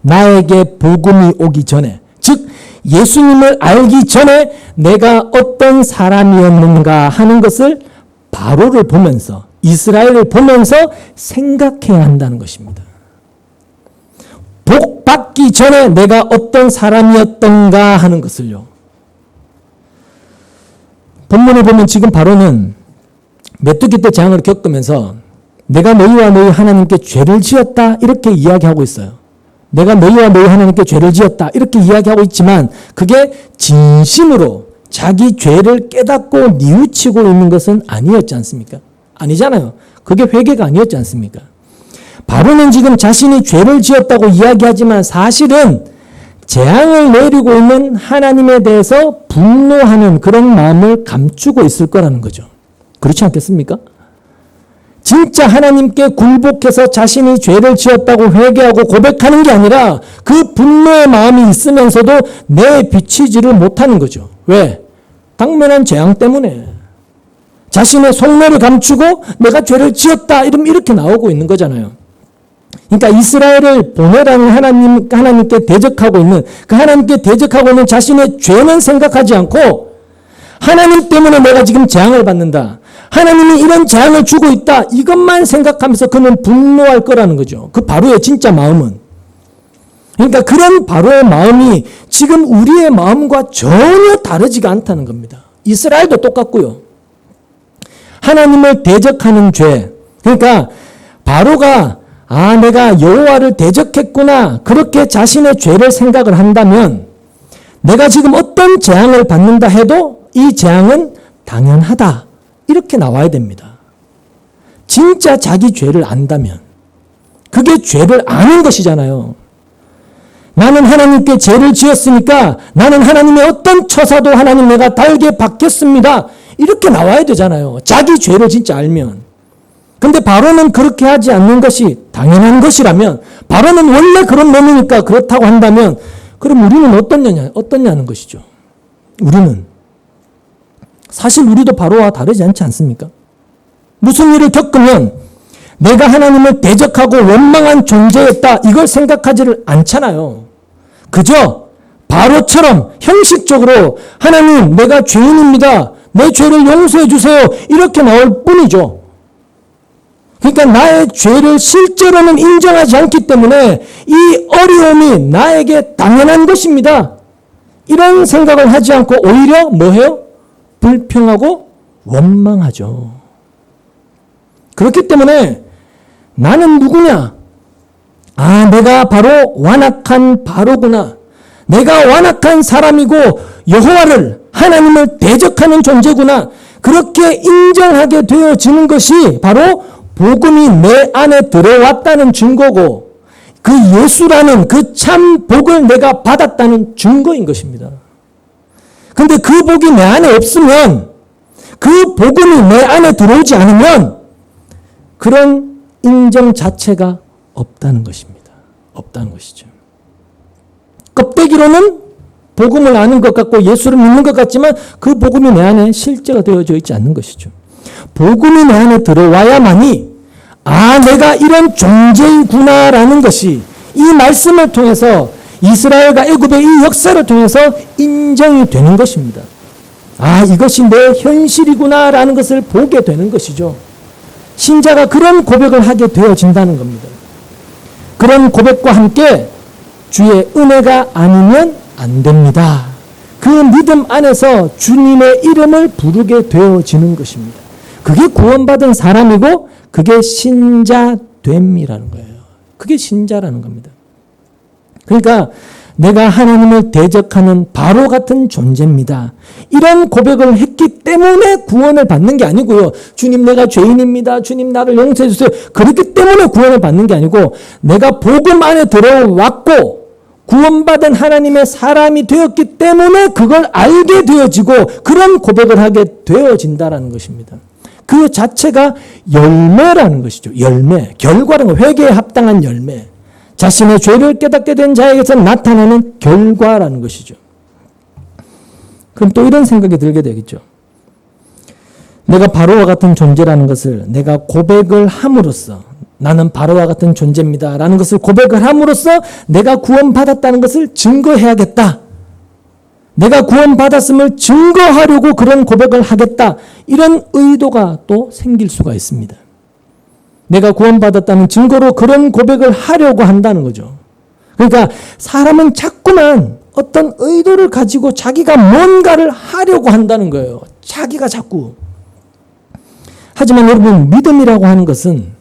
Speaker 1: 나에게 복음이 오기 전에, 즉 예수님을 알기 전에 내가 어떤 사람이었는가 하는 것을 바로를 보면서, 이스라엘을 보면서 생각해야 한다는 것입니다. 복 받기 전에 내가 어떤 사람이었던가 하는 것을요. 본문을 보면 지금 바로는 메뚜기 때 재앙을 겪으면서 내가 너희와 너희 하나님께 죄를 지었다 이렇게 이야기하고 있어요. 내가 너희와 너희 하나님께 죄를 지었다 이렇게 이야기하고 있지만 그게 진심으로 자기 죄를 깨닫고 뉘우치고 있는 것은 아니었지 않습니까? 아니잖아요. 그게 회개가 아니었지 않습니까? 바로는 지금 자신이 죄를 지었다고 이야기하지만 사실은 재앙을 내리고 있는 하나님에 대해서 분노하는 그런 마음을 감추고 있을 거라는 거죠. 그렇지 않겠습니까? 진짜 하나님께 굴복해서 자신이 죄를 지었다고 회개하고 고백하는 게 아니라 그 분노의 마음이 있으면서도 내비치지를 못하는 거죠. 왜? 당면한 재앙 때문에. 자신의 속내를 감추고 내가 죄를 지었다 이러면 이렇게 나오고 있는 거잖아요. 그러니까 이스라엘을 보내라는 하나님께 대적하고 있는 그 하나님께 대적하고 있는 자신의 죄는 생각하지 않고 하나님 때문에 내가 지금 재앙을 받는다. 하나님이 이런 재앙을 주고 있다. 이것만 생각하면서 그는 분노할 거라는 거죠. 그 바로의 진짜 마음은. 그러니까 그런 바로의 마음이 지금 우리의 마음과 전혀 다르지가 않다는 겁니다. 이스라엘도 똑같고요. 하나님을 대적하는 죄. 그러니까 바로가 내가 여호와를 대적했구나. 그렇게 자신의 죄를 생각을 한다면 내가 지금 어떤 재앙을 받는다 해도 이 재앙은 당연하다. 이렇게 나와야 됩니다. 진짜 자기 죄를 안다면 그게 죄를 아는 것이잖아요. 나는 하나님께 죄를 지었으니까 나는 하나님의 어떤 처사도 하나님 내가 달게 받겠습니다. 이렇게 나와야 되잖아요. 자기 죄를 진짜 알면. 근데 바로는 그렇게 하지 않는 것이 당연한 것이라면 바로는 원래 그런 놈이니까 그렇다고 한다면 그럼 우리는 어떻냐는 것이죠. 우리는 사실 우리도 바로와 다르지 않지 않습니까? 무슨 일을 겪으면 내가 하나님을 대적하고 원망한 존재였다 이걸 생각하지를 않잖아요. 그저 바로처럼 형식적으로 하나님 내가 죄인입니다. 내 죄를 용서해 주세요. 이렇게 나올 뿐이죠. 그러니까 나의 죄를 실제로는 인정하지 않기 때문에 이 어려움이 나에게 당연한 것입니다. 이런 생각을 하지 않고 오히려 뭐해요? 불평하고 원망하죠. 그렇기 때문에 나는 누구냐? 내가 바로 완악한 바로구나. 내가 완악한 사람이고 여호와를 하나님을 대적하는 존재구나. 그렇게 인정하게 되어지는 것이 바로 복음이 내 안에 들어왔다는 증거고 그 예수라는 그 참 복을 내가 받았다는 증거인 것입니다. 근데 그 복이 내 안에 없으면 그 복음이 내 안에 들어오지 않으면 그런 인정 자체가 없다는 것입니다. 없다는 것이죠. 껍데기로는 복음을 아는 것 같고 예수를 믿는 것 같지만 그 복음이 내 안에 실제가 되어져 있지 않는 것이죠. 복음이 내 안에 들어와야만이 내가 이런 존재이구나라는 것이 이 말씀을 통해서 이스라엘과 애굽의 이 역사를 통해서 인정이 되는 것입니다. 이것이 내 현실이구나라는 것을 보게 되는 것이죠. 신자가 그런 고백을 하게 되어진다는 겁니다. 그런 고백과 함께 주의 은혜가 아니면 안 됩니다. 그 믿음 안에서 주님의 이름을 부르게 되어지는 것입니다. 그게 구원받은 사람이고 그게 신자됨이라는 거예요. 그게 신자라는 겁니다. 그러니까 내가 하나님을 대적하는 바로 같은 존재입니다. 이런 고백을 했기 때문에 구원을 받는 게 아니고요. 주님 내가 죄인입니다. 주님 나를 용서해 주세요. 그렇기 때문에 구원을 받는 게 아니고 내가 복음 안에 들어왔고 구원받은 하나님의 사람이 되었기 때문에 그걸 알게 되어지고 그런 고백을 하게 되어진다라는 것입니다. 그 자체가 열매라는 것이죠. 열매. 결과라는 거. 회개에 합당한 열매. 자신의 죄를 깨닫게 된 자에게서 나타나는 결과라는 것이죠. 그럼 또 이런 생각이 들게 되겠죠. 내가 바로와 같은 존재라는 것을 내가 고백을 함으로써 나는 바로와 같은 존재입니다. 라는 것을 고백을 함으로써 내가 구원받았다는 것을 증거해야겠다. 내가 구원받았음을 증거하려고 그런 고백을 하겠다. 이런 의도가 또 생길 수가 있습니다. 내가 구원받았다는 증거로 그런 고백을 하려고 한다는 거죠. 그러니까 사람은 자꾸만 어떤 의도를 가지고 자기가 뭔가를 하려고 한다는 거예요. 자기가 자꾸. 하지만 여러분, 믿음이라고 하는 것은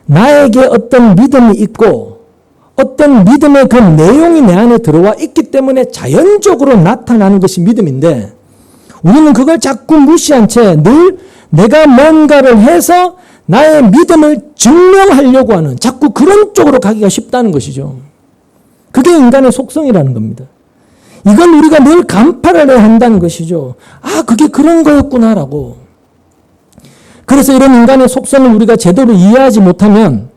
Speaker 1: 나에게 어떤 믿음이 있고 어떤 믿음의 그 내용이 내 안에 들어와 있기 때문에 자연적으로 나타나는 것이 믿음인데, 우리는 그걸 자꾸 무시한 채 늘 내가 뭔가를 해서 나의 믿음을 증명하려고 하는, 자꾸 그런 쪽으로 가기가 쉽다는 것이죠. 그게 인간의 속성이라는 겁니다. 이걸 우리가 늘 간파를 해야 한다는 것이죠. 아, 그게 그런 거였구나라고. 그래서 이런 인간의 속성을 우리가 제대로 이해하지 못하면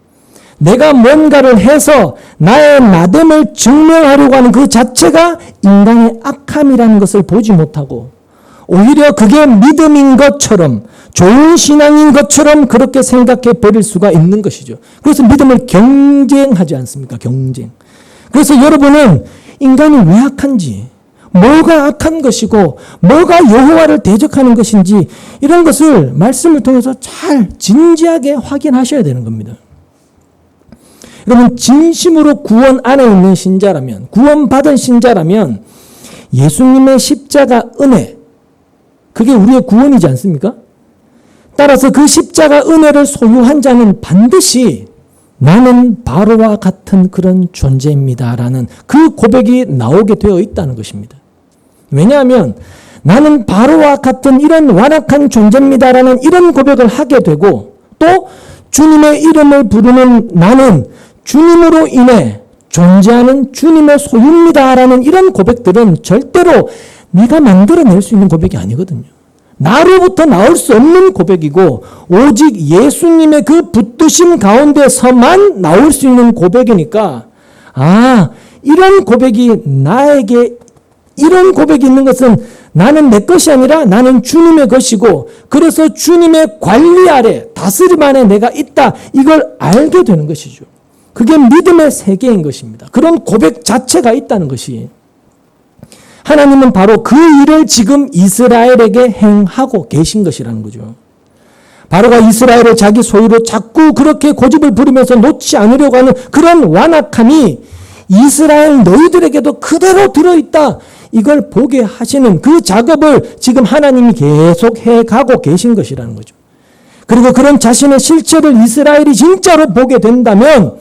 Speaker 1: 내가 뭔가를 해서 나의 나됨을 증명하려고 하는 그 자체가 인간의 악함이라는 것을 보지 못하고, 오히려 그게 믿음인 것처럼, 좋은 신앙인 것처럼 그렇게 생각해 버릴 수가 있는 것이죠. 그래서 믿음을 경쟁하지 않습니까? 경쟁. 그래서 여러분은 인간이 왜 악한지, 뭐가 악한 것이고 뭐가 여호와를 대적하는 것인지, 이런 것을 말씀을 통해서 잘 진지하게 확인하셔야 되는 겁니다. 여러분, 진심으로 구원 안에 있는 신자라면, 구원받은 신자라면 예수님의 십자가 은혜, 그게 우리의 구원이지 않습니까? 따라서 그 십자가 은혜를 소유한 자는 반드시 나는 바로와 같은 그런 존재입니다라는 그 고백이 나오게 되어 있다는 것입니다. 왜냐하면 나는 바로와 같은 이런 완악한 존재입니다라는 이런 고백을 하게 되고, 또 주님의 이름을 부르는 나는 주님으로 인해 존재하는 주님의 소유입니다라는 이런 고백들은 절대로 내가 만들어낼 수 있는 고백이 아니거든요. 나로부터 나올 수 없는 고백이고, 오직 예수님의 그 붙드심 가운데서만 나올 수 있는 고백이니까, 아, 이런 고백이 나에게, 이런 고백이 있는 것은 나는 내 것이 아니라 나는 주님의 것이고, 그래서 주님의 관리 아래, 다스림 안에 내가 있다, 이걸 알게 되는 것이죠. 그게 믿음의 세계인 것입니다. 그런 고백 자체가 있다는 것이, 하나님은 바로 그 일을 지금 이스라엘에게 행하고 계신 것이라는 거죠. 바로가 이스라엘을 자기 소유로 자꾸 그렇게 고집을 부리면서 놓지 않으려고 하는 그런 완악함이 이스라엘 너희들에게도 그대로 들어있다, 이걸 보게 하시는 그 작업을 지금 하나님이 계속 해가고 계신 것이라는 거죠. 그리고 그런 자신의 실체를 이스라엘이 진짜로 보게 된다면,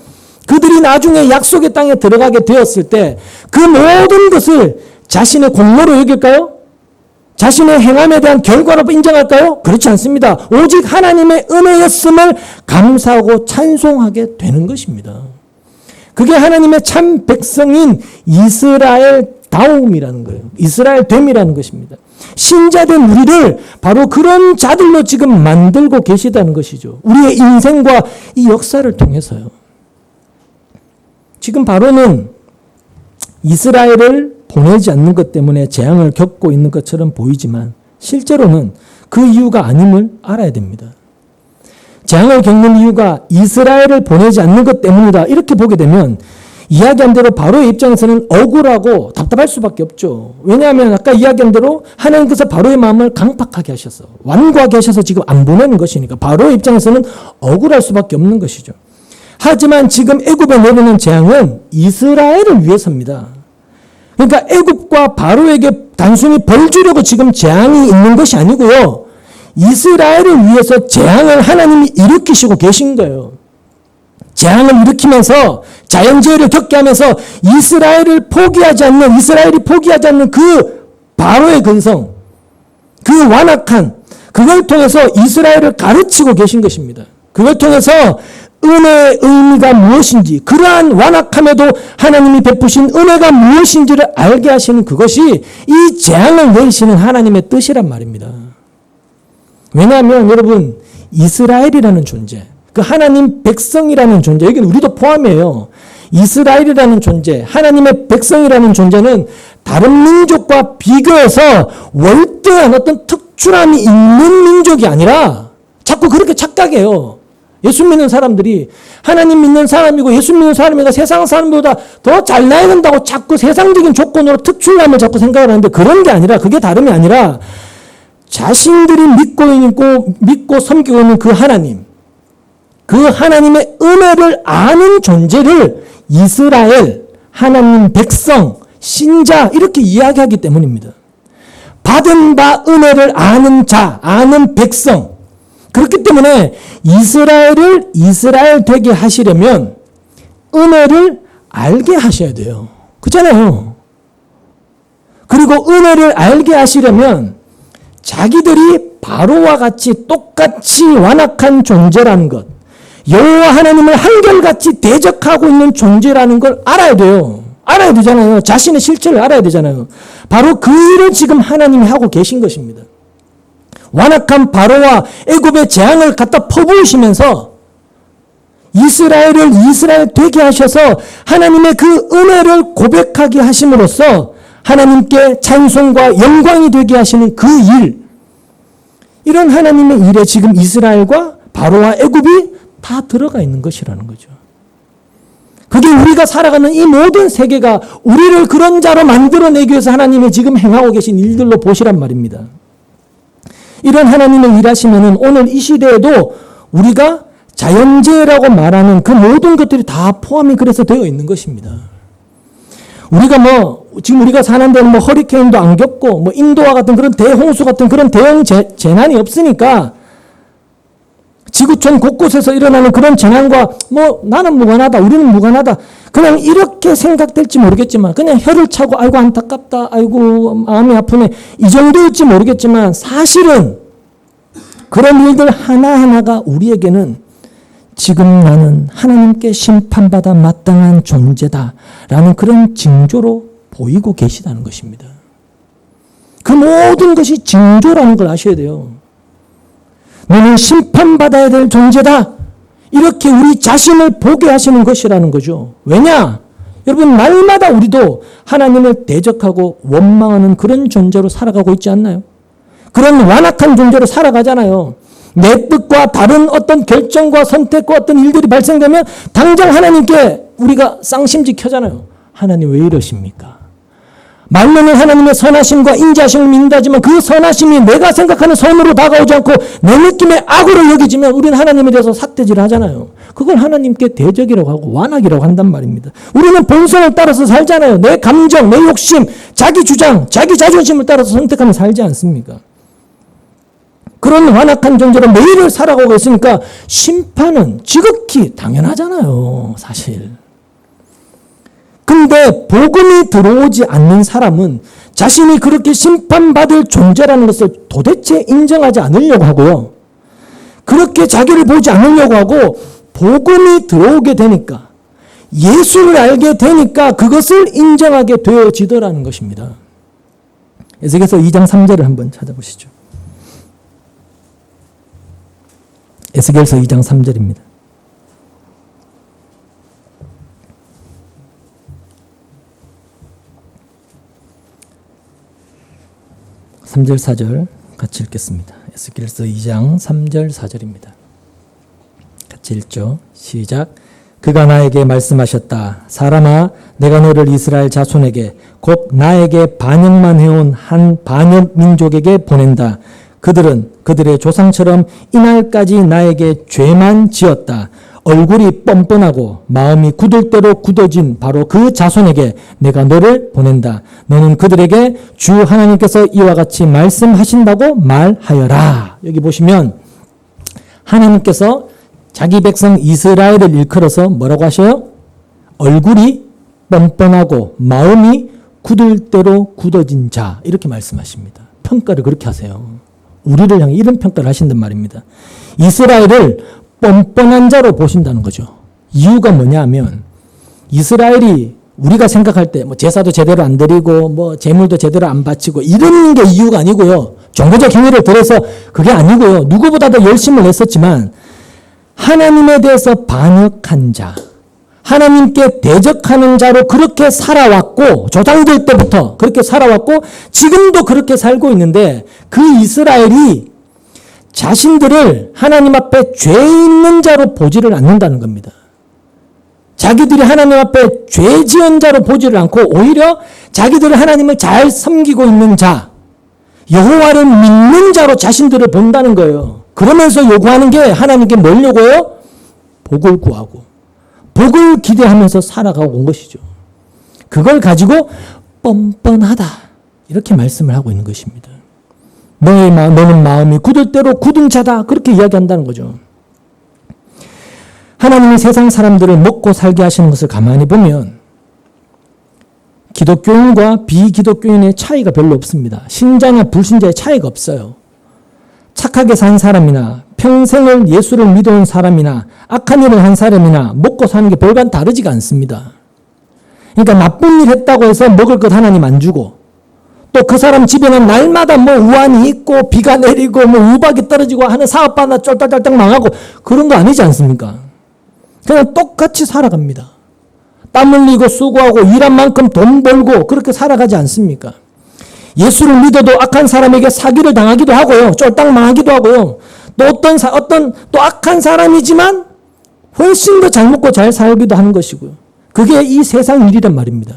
Speaker 1: 그들이 나중에 약속의 땅에 들어가게 되었을 때 그 모든 것을 자신의 공로로 여길까요? 자신의 행함에 대한 결과로 인정할까요? 그렇지 않습니다. 오직 하나님의 은혜였음을 감사하고 찬송하게 되는 것입니다. 그게 하나님의 참 백성인 이스라엘 다움이라는 거예요. 이스라엘 됨이라는 것입니다. 신자된 우리를 바로 그런 자들로 지금 만들고 계시다는 것이죠. 우리의 인생과 이 역사를 통해서요. 지금 바로는 이스라엘을 보내지 않는 것 때문에 재앙을 겪고 있는 것처럼 보이지만, 실제로는 그 이유가 아님을 알아야 됩니다. 재앙을 겪는 이유가 이스라엘을 보내지 않는 것 때문이다, 이렇게 보게 되면 이야기한 대로 바로의 입장에서는 억울하고 답답할 수밖에 없죠. 왜냐하면 아까 이야기한 대로 하나님께서 바로의 마음을 강팍하게 하셔서, 완고하게 하셔서 지금 안 보내는 것이니까 바로의 입장에서는 억울할 수밖에 없는 것이죠. 하지만 지금 애굽에 내리는 재앙은 이스라엘을 위해서입니다. 그러니까 애굽과 바로에게 단순히 벌 주려고 지금 재앙이 있는 것이 아니고요, 이스라엘을 위해서 재앙을 하나님이 일으키시고 계신 거예요. 재앙을 일으키면서 자연재해를 겪게 하면서 이스라엘이 포기하지 않는 그 바로의 근성, 그 완악한, 그걸 통해서 이스라엘을 가르치고 계신 것입니다. 그걸 통해서 은혜의 의미가 무엇인지, 그러한 완악함에도 하나님이 베푸신 은혜가 무엇인지를 알게 하시는 그것이 이 재앙을 내리시는 하나님의 뜻이란 말입니다. 왜냐하면 여러분, 이스라엘이라는 존재, 그 하나님 백성이라는 존재, 여기는 우리도 포함이에요. 이스라엘이라는 존재, 하나님의 백성이라는 존재는 다른 민족과 비교해서 월등한 어떤 특출함이 있는 민족이 아니라, 자꾸 그렇게 착각해요. 예수 믿는 사람들이 하나님 믿는 사람이고 예수 믿는 사람이가 세상 사람보다 더 잘나야 된다고 자꾸 세상적인 조건으로 특출남을 자꾸 생각을 하는데 그런 게 아니라 그게 다름이 아니라 자신들이 믿고 섬기고 있는 그 하나님, 그 하나님의 은혜를 아는 존재를 이스라엘, 하나님 백성, 신자 이렇게 이야기하기 때문입니다. 받은 바 은혜를 아는 자, 아는 백성. 그렇기 때문에 이스라엘을 이스라엘 되게 하시려면 은혜를 알게 하셔야 돼요. 그렇잖아요. 그리고 은혜를 알게 하시려면 자기들이 바로와 같이 똑같이 완악한 존재라는 것, 여호와 하나님을 한결같이 대적하고 있는 존재라는 걸 알아야 돼요. 알아야 되잖아요. 자신의 실체를 알아야 되잖아요. 바로 그 일을 지금 하나님이 하고 계신 것입니다. 완악한 바로와 애굽의 재앙을 갖다 퍼부으시면서 이스라엘을 이스라엘 되게 하셔서 하나님의 그 은혜를 고백하게 하심으로써 하나님께 찬송과 영광이 되게 하시는 그 일, 이런 하나님의 일에 지금 이스라엘과 바로와 애굽이 다 들어가 있는 것이라는 거죠. 그게 우리가 살아가는 이 모든 세계가 우리를 그런 자로 만들어내기 위해서 하나님이 지금 행하고 계신 일들로 보시란 말입니다. 이런 하나님의 일하시면은 오늘 이 시대에도 우리가 자연재해라고 말하는 그 모든 것들이 다 포함이 그래서 되어 있는 것입니다. 우리가 지금 우리가 사는 데는 허리케인도 안 겪고 인도와 같은 그런 대홍수 같은 그런 대형 재난이 없으니까 지구촌 곳곳에서 일어나는 그런 재난과 나는 무관하다, 우리는 무관하다, 그냥 이렇게 생각될지 모르겠지만 그냥 혀를 차고 아이고 안타깝다, 아이고 마음이 아프네, 이 정도일지 모르겠지만 사실은 그런 일들 하나하나가 우리에게는 지금 나는 하나님께 심판받아 마땅한 존재다라는 그런 징조로 보이고 계시다는 것입니다. 그 모든 것이 징조라는 걸 아셔야 돼요. 너는 심판받아야 될 존재다. 이렇게 우리 자신을 보게 하시는 것이라는 거죠. 왜냐? 여러분, 날마다 우리도 하나님을 대적하고 원망하는 그런 존재로 살아가고 있지 않나요? 그런 완악한 존재로 살아가잖아요. 내 뜻과 다른 어떤 결정과 선택과 어떤 일들이 발생되면 당장 하나님께 우리가 쌍심지 켜잖아요. 하나님 왜 이러십니까? 말로는 하나님의 선하심과 인자하심을 믿는다지만 그 선하심이 내가 생각하는 선으로 다가오지 않고 내 느낌의 악으로 여기지면 우리는 하나님에 대해서 삿대질을 하잖아요. 그걸 하나님께 대적이라고 하고 완악이라고 한단 말입니다. 우리는 본성을 따라서 살잖아요. 내 감정, 내 욕심, 자기 주장, 자기 자존심을 따라서 선택하며 살지 않습니까? 그런 완악한 존재로 매일을 살아가고 있으니까 심판은 지극히 당연하잖아요, 사실. 근데 복음이 들어오지 않는 사람은 자신이 그렇게 심판받을 존재라는 것을 도대체 인정하지 않으려고 하고요. 그렇게 자기를 보지 않으려고 하고 복음이 들어오게 되니까, 예수를 알게 되니까 그것을 인정하게 되어지더라는 것입니다. 에스겔서 2장 3절을 한번 찾아보시죠. 에스겔서 2장 3절입니다. 삼 절 4절 같이 읽겠습니다. 에스겔서 2장 3절 4절입니다. 같이 읽죠. 시작. 그가 나에게 말씀하셨다. 사람아, 내가 너를 이스라엘 자손에게 곧 나에게 반역만 해온 한 반역 민족에게 보낸다. 그들은 그들의 조상처럼 이날까지 나에게 죄만 지었다. 얼굴이 뻔뻔하고 마음이 굳을 대로 굳어진 바로 그 자손에게 내가 너를 보낸다. 너는 그들에게 주 하나님께서 이와 같이 말씀하신다고 말하여라. 여기 보시면 하나님께서 자기 백성 이스라엘을 일컬어서 뭐라고 하셔요? 얼굴이 뻔뻔하고 마음이 굳을 대로 굳어진 자, 이렇게 말씀하십니다. 평가를 그렇게 하세요. 우리를 향해 이런 평가를 하신단 말입니다. 이스라엘을 뻔뻔한 자로 보신다는 거죠. 이유가 뭐냐면 이스라엘이 우리가 생각할 때 제사도 제대로 안 드리고 제물도 제대로 안 바치고 이런 게 이유가 아니고요. 종교적 행위를 들어서 그게 아니고요. 누구보다도 열심을 냈었지만 하나님에 대해서 반역한 자, 하나님께 대적하는 자로 그렇게 살아왔고, 조상들 때부터 그렇게 살아왔고 지금도 그렇게 살고 있는데 그 이스라엘이 자신들을 하나님 앞에 죄 있는 자로 보지를 않는다는 겁니다. 자기들이 하나님 앞에 죄 지은 자로 보지를 않고 오히려 자기들은 하나님을 잘 섬기고 있는 자, 여호와를 믿는 자로 자신들을 본다는 거예요. 그러면서 요구하는 게 하나님께 뭘 요구해요? 복을 구하고 복을 기대하면서 살아가고 온 것이죠. 그걸 가지고 뻔뻔하다 이렇게 말씀을 하고 있는 것입니다. 너는 마음이 굳을 대로 굳은 자다 그렇게 이야기한다는 거죠. 하나님이 세상 사람들을 먹고 살게 하시는 것을 가만히 보면 기독교인과 비기독교인의 차이가 별로 없습니다. 신자나 불신자의 차이가 없어요. 착하게 산 사람이나 평생을 예수를 믿어온 사람이나 악한 일을 한 사람이나 먹고 사는 게 별반 다르지가 않습니다. 그러니까 나쁜 일 했다고 해서 먹을 것 하나님 안 주고 또 그 사람 집에는 날마다 뭐 우환이 있고 비가 내리고 뭐 우박이 떨어지고 하는 사업하나 쫄딱쫄딱 망하고 그런 거 아니지 않습니까? 그냥 똑같이 살아갑니다. 땀 흘리고 수고하고 일한 만큼 돈 벌고 그렇게 살아가지 않습니까? 예수를 믿어도 악한 사람에게 사기를 당하기도 하고요. 쫄딱 망하기도 하고요. 또 어떤 또 악한 사람이지만 훨씬 더 잘 먹고 잘 살기도 하는 것이고요. 그게 이 세상 일이란 말입니다.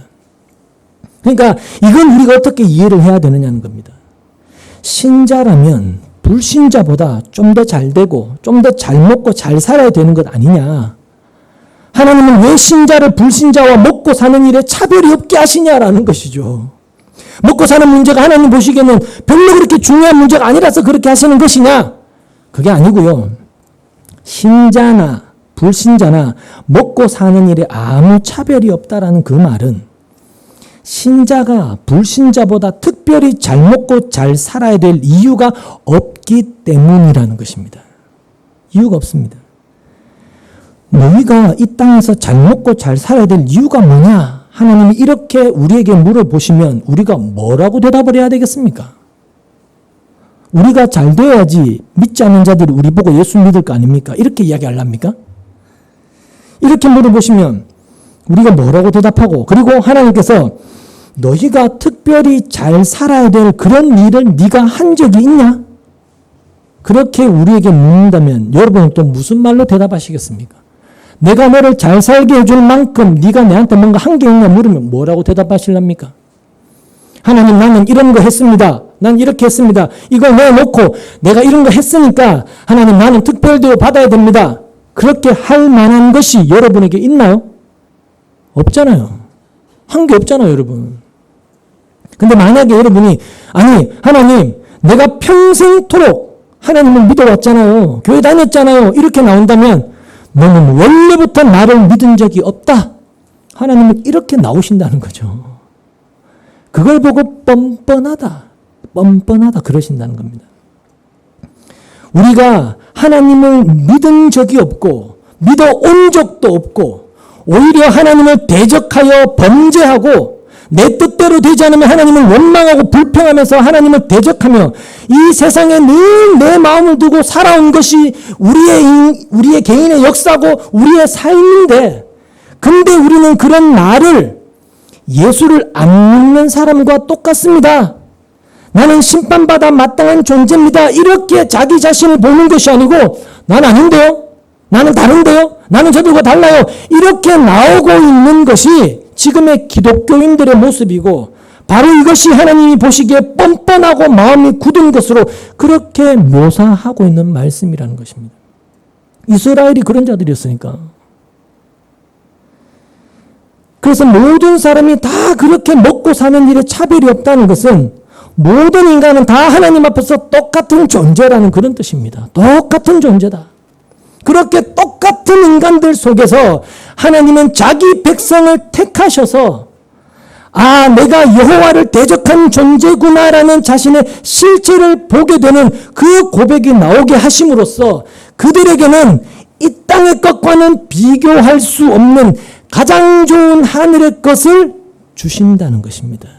Speaker 1: 그러니까 이건 우리가 어떻게 이해를 해야 되느냐는 겁니다. 신자라면 불신자보다 좀 더 잘 되고 좀 더 잘 먹고 잘 살아야 되는 것 아니냐. 하나님은 왜 신자를 불신자와 먹고 사는 일에 차별이 없게 하시냐라는 것이죠. 먹고 사는 문제가 하나님 보시기에는 별로 그렇게 중요한 문제가 아니라서 그렇게 하시는 것이냐? 그게 아니고요. 신자나 불신자나 먹고 사는 일에 아무 차별이 없다라는 그 말은 신자가 불신자보다 특별히 잘 먹고 잘 살아야 될 이유가 없기 때문이라는 것입니다. 이유가 없습니다. 너희가 이 땅에서 잘 먹고 잘 살아야 될 이유가 뭐냐? 하나님이 이렇게 우리에게 물어보시면 우리가 뭐라고 대답을 해야 되겠습니까? 우리가 잘 돼야지 믿지 않는 자들이 우리 보고 예수 믿을 거 아닙니까? 이렇게 이야기하랍니까? 이렇게 물어보시면 우리가 뭐라고 대답하고 그리고 하나님께서 너희가 특별히 잘 살아야 될 그런 일을 네가 한 적이 있냐? 그렇게 우리에게 묻는다면 여러분은 또 무슨 말로 대답하시겠습니까? 내가 너를 잘 살게 해줄 만큼 네가 내한테 뭔가 한 게 있냐 물으면 뭐라고 대답하실랍니까? 하나님 나는 이런 거 했습니다. 난 이렇게 했습니다. 이걸 내놓고 내가 이런 거 했으니까 하나님 나는 특별 대우 받아야 됩니다. 그렇게 할 만한 것이 여러분에게 있나요? 없잖아요. 한 게 없잖아요, 여러분. 근데 만약에 여러분이 아니 하나님 내가 평생토록 하나님을 믿어왔잖아요. 교회 다녔잖아요. 이렇게 나온다면 너는 원래부터 나를 믿은 적이 없다. 하나님은 이렇게 나오신다는 거죠. 그걸 보고 뻔뻔하다 그러신다는 겁니다. 우리가 하나님을 믿은 적이 없고 믿어온 적도 없고 오히려 하나님을 대적하여 범죄하고 내 뜻대로 되지 않으면 하나님을 원망하고 불평하면서 하나님을 대적하며 이 세상에 늘 내 마음을 두고 살아온 것이 우리의 개인의 역사고 우리의 삶인데 근데 우리는 그런 나를 예수를 안 믿는 사람과 똑같습니다. 나는 심판받아 마땅한 존재입니다. 이렇게 자기 자신을 보는 것이 아니고 난 아닌데요? 나는 다른데요? 나는 저들과 달라요. 이렇게 나오고 있는 것이 지금의 기독교인들의 모습이고 바로 이것이 하나님이 보시기에 뻔뻔하고 마음이 굳은 것으로 그렇게 묘사하고 있는 말씀이라는 것입니다. 이스라엘이 그런 자들이었으니까. 그래서 모든 사람이 다 그렇게 먹고 사는 일에 차별이 없다는 것은 모든 인간은 다 하나님 앞에서 똑같은 존재라는 그런 뜻입니다. 똑같은 존재다. 그렇게 똑같은 인간들 속에서 하나님은 자기 백성을 택하셔서 아, 내가 여호와를 대적한 존재구나라는 자신의 실체를 보게 되는 그 고백이 나오게 하심으로써 그들에게는 이 땅의 것과는 비교할 수 없는 가장 좋은 하늘의 것을 주신다는 것입니다.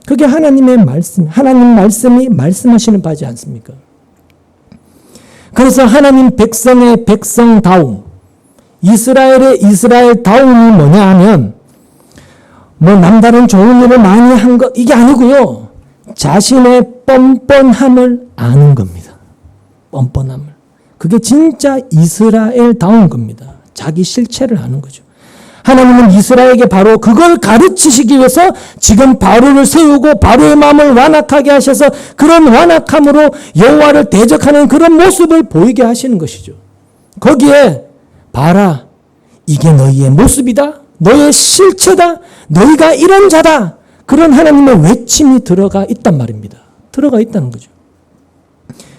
Speaker 1: 그게 하나님의 말씀, 하나님 말씀이 말씀하시는 바지 않습니까? 그래서 하나님 백성의 백성다움, 이스라엘의 이스라엘다움이 뭐냐 하면 뭐 남다른 좋은 일을 많이 한 것 이게 아니고요. 자신의 뻔뻔함을 아는 겁니다. 뻔뻔함을. 그게 진짜 이스라엘다운 겁니다. 자기 실체를 하는 거죠. 하나님은 이스라엘에게 바로 그걸 가르치시기 위해서 지금 바로를 세우고 바로의 마음을 완악하게 하셔서 그런 완악함으로 여호와를 대적하는 그런 모습을 보이게 하시는 것이죠. 거기에 봐라, 이게 너희의 모습이다, 너의 실체다, 너희가 이런 자다, 그런 하나님의 외침이 들어가 있단 말입니다. 들어가 있다는 거죠.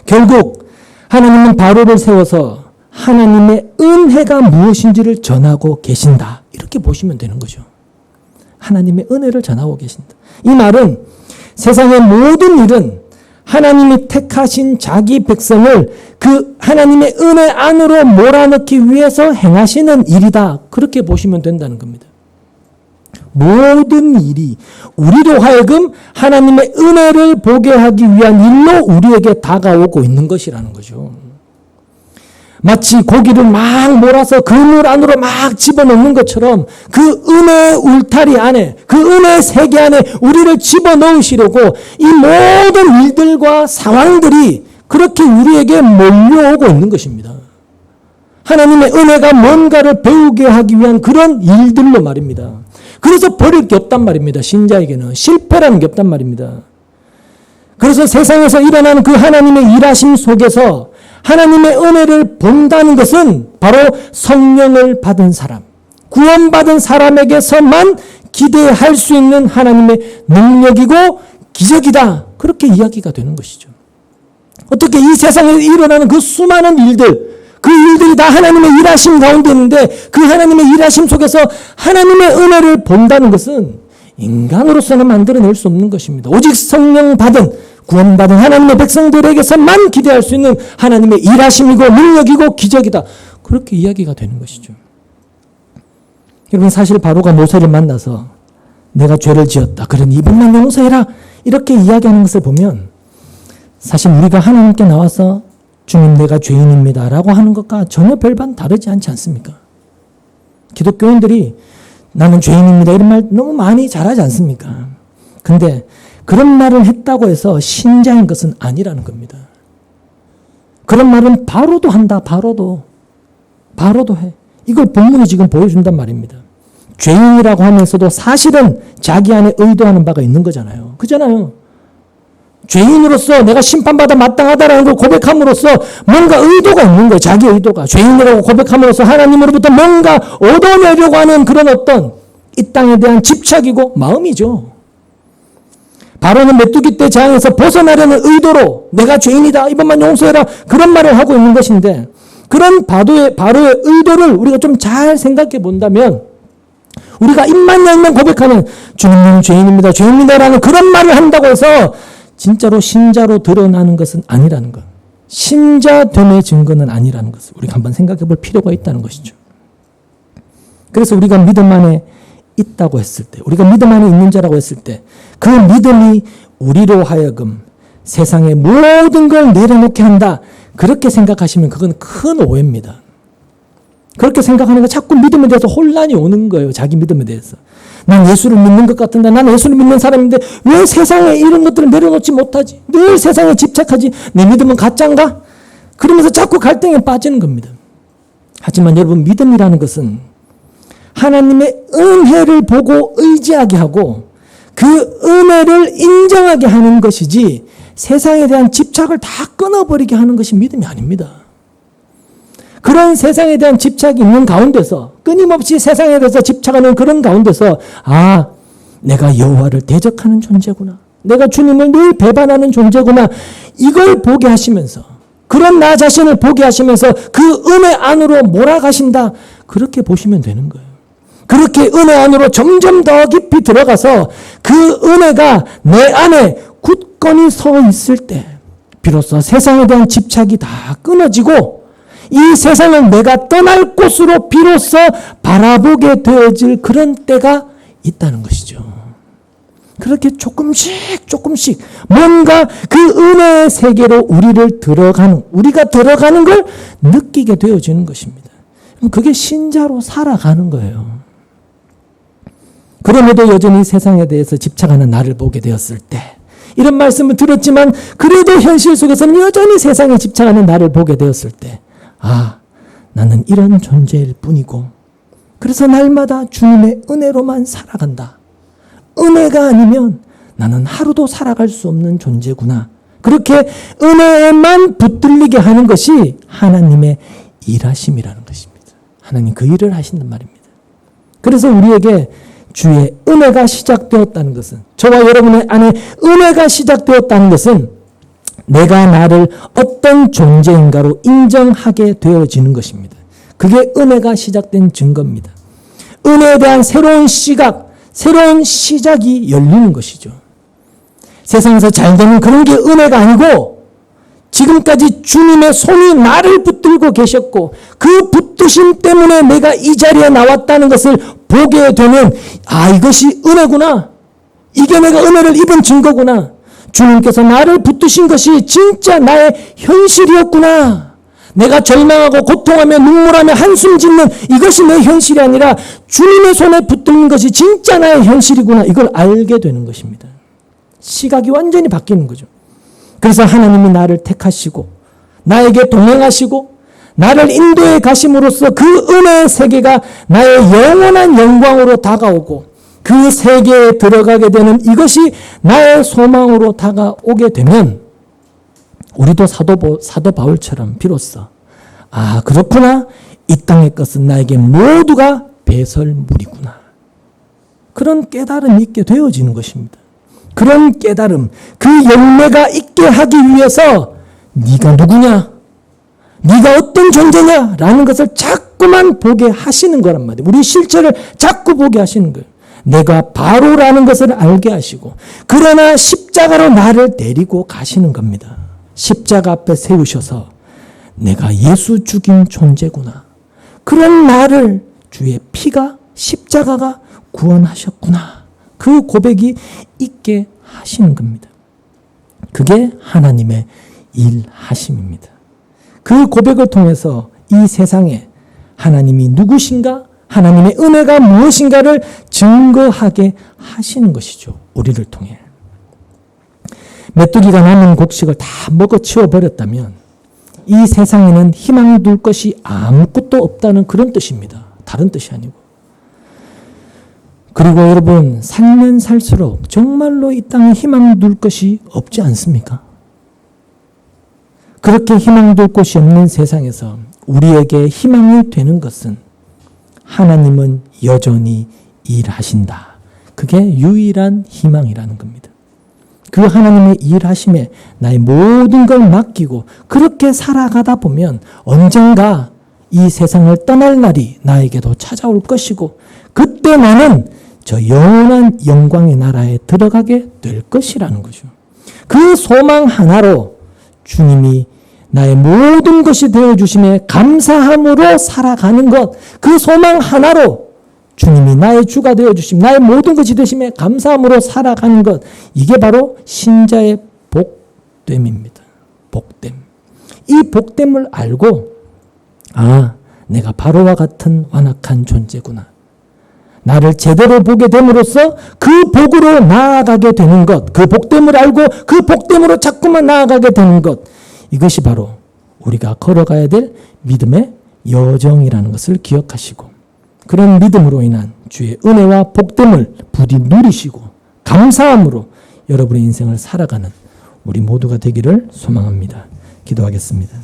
Speaker 1: 결국 하나님은 바로를 세워서 하나님의 은혜가 무엇인지를 전하고 계신다, 이렇게 보시면 되는 거죠. 하나님의 은혜를 전하고 계신다. 이 말은 세상의 모든 일은 하나님이 택하신 자기 백성을 그 하나님의 은혜 안으로 몰아넣기 위해서 행하시는 일이다, 그렇게 보시면 된다는 겁니다. 모든 일이 우리로 하여금 하나님의 은혜를 보게 하기 위한 일로 우리에게 다가오고 있는 것이라는 거죠. 마치 고기를 막 몰아서 그물 안으로 막 집어넣는 것처럼 그 은혜의 울타리 안에, 그 은혜의 세계 안에 우리를 집어넣으시려고 이 모든 일들과 상황들이 그렇게 우리에게 몰려오고 있는 것입니다. 하나님의 은혜가 뭔가를 배우게 하기 위한 그런 일들로 말입니다. 그래서 버릴 게 없단 말입니다. 신자에게는 실패라는 게 없단 말입니다. 그래서 세상에서 일어나는 그 하나님의 일하심 속에서 하나님의 은혜를 본다는 것은 바로 성령을 받은 사람, 구원받은 사람에게서만 기대할 수 있는 하나님의 능력이고 기적이다, 그렇게 이야기가 되는 것이죠. 어떻게 이 세상에 일어나는 그 수많은 일들, 그 일들이 다 하나님의 일하심 가운데 있는데 그 하나님의 일하심 속에서 하나님의 은혜를 본다는 것은 인간으로서는 만들어낼 수 없는 것입니다. 오직 성령 받은, 구원받은 하나님의 백성들에게서만 기대할 수 있는 하나님의 일하심이고 능력이고 기적이다, 그렇게 이야기가 되는 것이죠. 여러분, 사실 바로가 모세를 만나서 내가 죄를 지었다, 그러니 이번만 용서해라, 이렇게 이야기하는 것을 보면 사실 우리가 하나님께 나와서 주님 내가 죄인입니다 라고 하는 것과 전혀 별반 다르지 않지 않습니까? 기독교인들이 나는 죄인입니다 이런 말 너무 많이 잘하지 않습니까? 근데 그런 말을 했다고 해서 신자인 것은 아니라는 겁니다. 그런 말은 바로도 한다. 바로도 해. 이걸 본문이 지금 보여준단 말입니다. 죄인이라고 하면서도 사실은 자기 안에 의도하는 바가 있는 거잖아요. 그잖아요. 죄인으로서 내가 심판받아 마땅하다라는 걸 고백함으로써 뭔가 의도가 있는 거예요. 자기 의도가. 죄인이라고 고백함으로써 하나님으로부터 뭔가 얻어내려고 하는 그런 어떤 이 땅에 대한 집착이고 마음이죠. 바로는 메뚜기 떼 장에서 벗어나려는 의도로 내가 죄인이다, 이번만 용서해라, 그런 말을 하고 있는 것인데, 그런 바로의 의도를 우리가 좀 잘 생각해 본다면, 우리가 입만 열면 고백하는 주님은 죄인입니다, 죄인입니다라는 그런 말을 한다고 해서 진짜로 신자로 드러나는 것은 아니라는 것, 신자됨의 증거는 아니라는 것을 우리가 한번 생각해 볼 필요가 있다는 것이죠. 그래서 우리가 믿음 안에 있다고 했을 때, 우리가 믿음 안에 있는 자라고 했을 때, 그 믿음이 우리로 하여금 세상의 모든 걸 내려놓게 한다, 그렇게 생각하시면 그건 큰 오해입니다. 그렇게 생각하니까 자꾸 믿음에 대해서 혼란이 오는 거예요. 자기 믿음에 대해서. 난 예수를 믿는 것 같은데, 난 예수를 믿는 사람인데 왜 세상에 이런 것들을 내려놓지 못하지? 늘 세상에 집착하지? 내 믿음은 가짜인가? 그러면서 자꾸 갈등에 빠지는 겁니다. 하지만 여러분, 믿음이라는 것은 하나님의 은혜를 보고 의지하게 하고 그 은혜를 인정하게 하는 것이지, 세상에 대한 집착을 다 끊어버리게 하는 것이 믿음이 아닙니다. 그런 세상에 대한 집착이 있는 가운데서, 끊임없이 세상에 대해서 집착하는 그런 가운데서, 아, 내가 여호와를 대적하는 존재구나, 내가 주님을 늘 배반하는 존재구나, 이걸 보게 하시면서, 그런 나 자신을 보게 하시면서 그 은혜 안으로 몰아가신다, 그렇게 보시면 되는 거예요. 그렇게 은혜 안으로 점점 더 깊이 들어가서 그 은혜가 내 안에 굳건히 서 있을 때 비로소 세상에 대한 집착이 다 끊어지고 이 세상을 내가 떠날 곳으로 비로소 바라보게 되어질 그런 때가 있다는 것이죠. 그렇게 조금씩 뭔가 그 은혜의 세계로 우리가 들어가는 걸 느끼게 되어지는 것입니다. 그게 신자로 살아가는 거예요. 그럼에도 여전히 세상에 대해서 집착하는 나를 보게 되었을 때, 이런 말씀을 들었지만 그래도 현실 속에서는 여전히 세상에 집착하는 나를 보게 되었을 때, 나는 이런 존재일 뿐이고, 그래서 날마다 주님의 은혜로만 살아간다. 은혜가 아니면 나는 하루도 살아갈 수 없는 존재구나. 그렇게 은혜에만 붙들리게 하는 것이 하나님의 일하심이라는 것입니다. 하나님 그 일을 하신단 말입니다. 그래서 우리에게 주의 은혜가 시작되었다는 것은, 저와 여러분의 안에 은혜가 시작되었다는 것은 내가 나를 어떤 존재인가로 인정하게 되어지는 것입니다. 그게 은혜가 시작된 증거입니다. 은혜에 대한 새로운 시각, 새로운 시작이 열리는 것이죠. 세상에서 잘 되는 그런 게 은혜가 아니고, 지금까지 주님의 손이 나를 붙들고 계셨고 그 붙드심 때문에 내가 이 자리에 나왔다는 것을 보게 되면, 이것이 은혜구나. 이게 내가 은혜를 입은 증거구나. 주님께서 나를 붙드신 것이 진짜 나의 현실이었구나. 내가 절망하고 고통하며 눈물하며 한숨 짓는 이것이 내 현실이 아니라 주님의 손에 붙들린 것이 진짜 나의 현실이구나. 이걸 알게 되는 것입니다. 시각이 완전히 바뀌는 거죠. 그래서 하나님이 나를 택하시고 나에게 동행하시고 나를 인도해 가심으로써 그 은혜의 세계가 나의 영원한 영광으로 다가오고 그 세계에 들어가게 되는 이것이 나의 소망으로 다가오게 되면, 우리도 사도 바울처럼 비로소 그렇구나. 이 땅의 것은 나에게 모두가 배설물이구나. 그런 깨달음이 있게 되어지는 것입니다. 그런 깨달음, 그 열매가 있게 하기 위해서 네가 누구냐? 네가 어떤 존재냐? 라는 것을 자꾸만 보게 하시는 거란 말이에요. 우리 실체를 자꾸 보게 하시는 거예요. 내가 바로라는 것을 알게 하시고, 그러나 십자가로 나를 데리고 가시는 겁니다. 십자가 앞에 세우셔서 내가 예수 죽인 존재구나. 그런 나를 주의 피가, 십자가가 구원하셨구나. 그 고백이 있게 하시는 겁니다. 그게 하나님의 일하심입니다. 그 고백을 통해서 이 세상에 하나님이 누구신가, 하나님의 은혜가 무엇인가를 증거하게 하시는 것이죠. 우리를 통해. 메뚜기가 남은 곡식을 다 먹어치워 버렸다면 이 세상에는 희망 둘 것이 아무것도 없다는 그런 뜻입니다. 다른 뜻이 아니고. 그리고 여러분, 살면 살수록 정말로 이 땅에 희망 둘 것이 없지 않습니까? 그렇게 희망 둘 곳이 없는 세상에서 우리에게 희망이 되는 것은 하나님은 여전히 일하신다. 그게 유일한 희망이라는 겁니다. 그 하나님의 일하심에 나의 모든 걸 맡기고 그렇게 살아가다 보면 언젠가 이 세상을 떠날 날이 나에게도 찾아올 것이고, 그때 나는 저 영원한 영광의 나라에 들어가게 될 것이라는 거죠. 그 소망 하나로 주님이 나의 모든 것이 되어주심에 감사함으로 살아가는 것, 그 소망 하나로 주님이 나의 주가 되어주심, 나의 모든 것이 되심에 감사함으로 살아가는 것, 이게 바로 신자의 복됨입니다. 복됨. 이 복됨을 알고 내가 바로와 같은 완악한 존재구나. 나를 제대로 보게 됨으로써 그 복으로 나아가게 되는 것, 그 복됨을 알고 그 복됨으로 자꾸만 나아가게 되는 것, 이것이 바로 우리가 걸어가야 될 믿음의 여정이라는 것을 기억하시고, 그런 믿음으로 인한 주의 은혜와 복됨을 부디 누리시고 감사함으로 여러분의 인생을 살아가는 우리 모두가 되기를 소망합니다. 기도하겠습니다.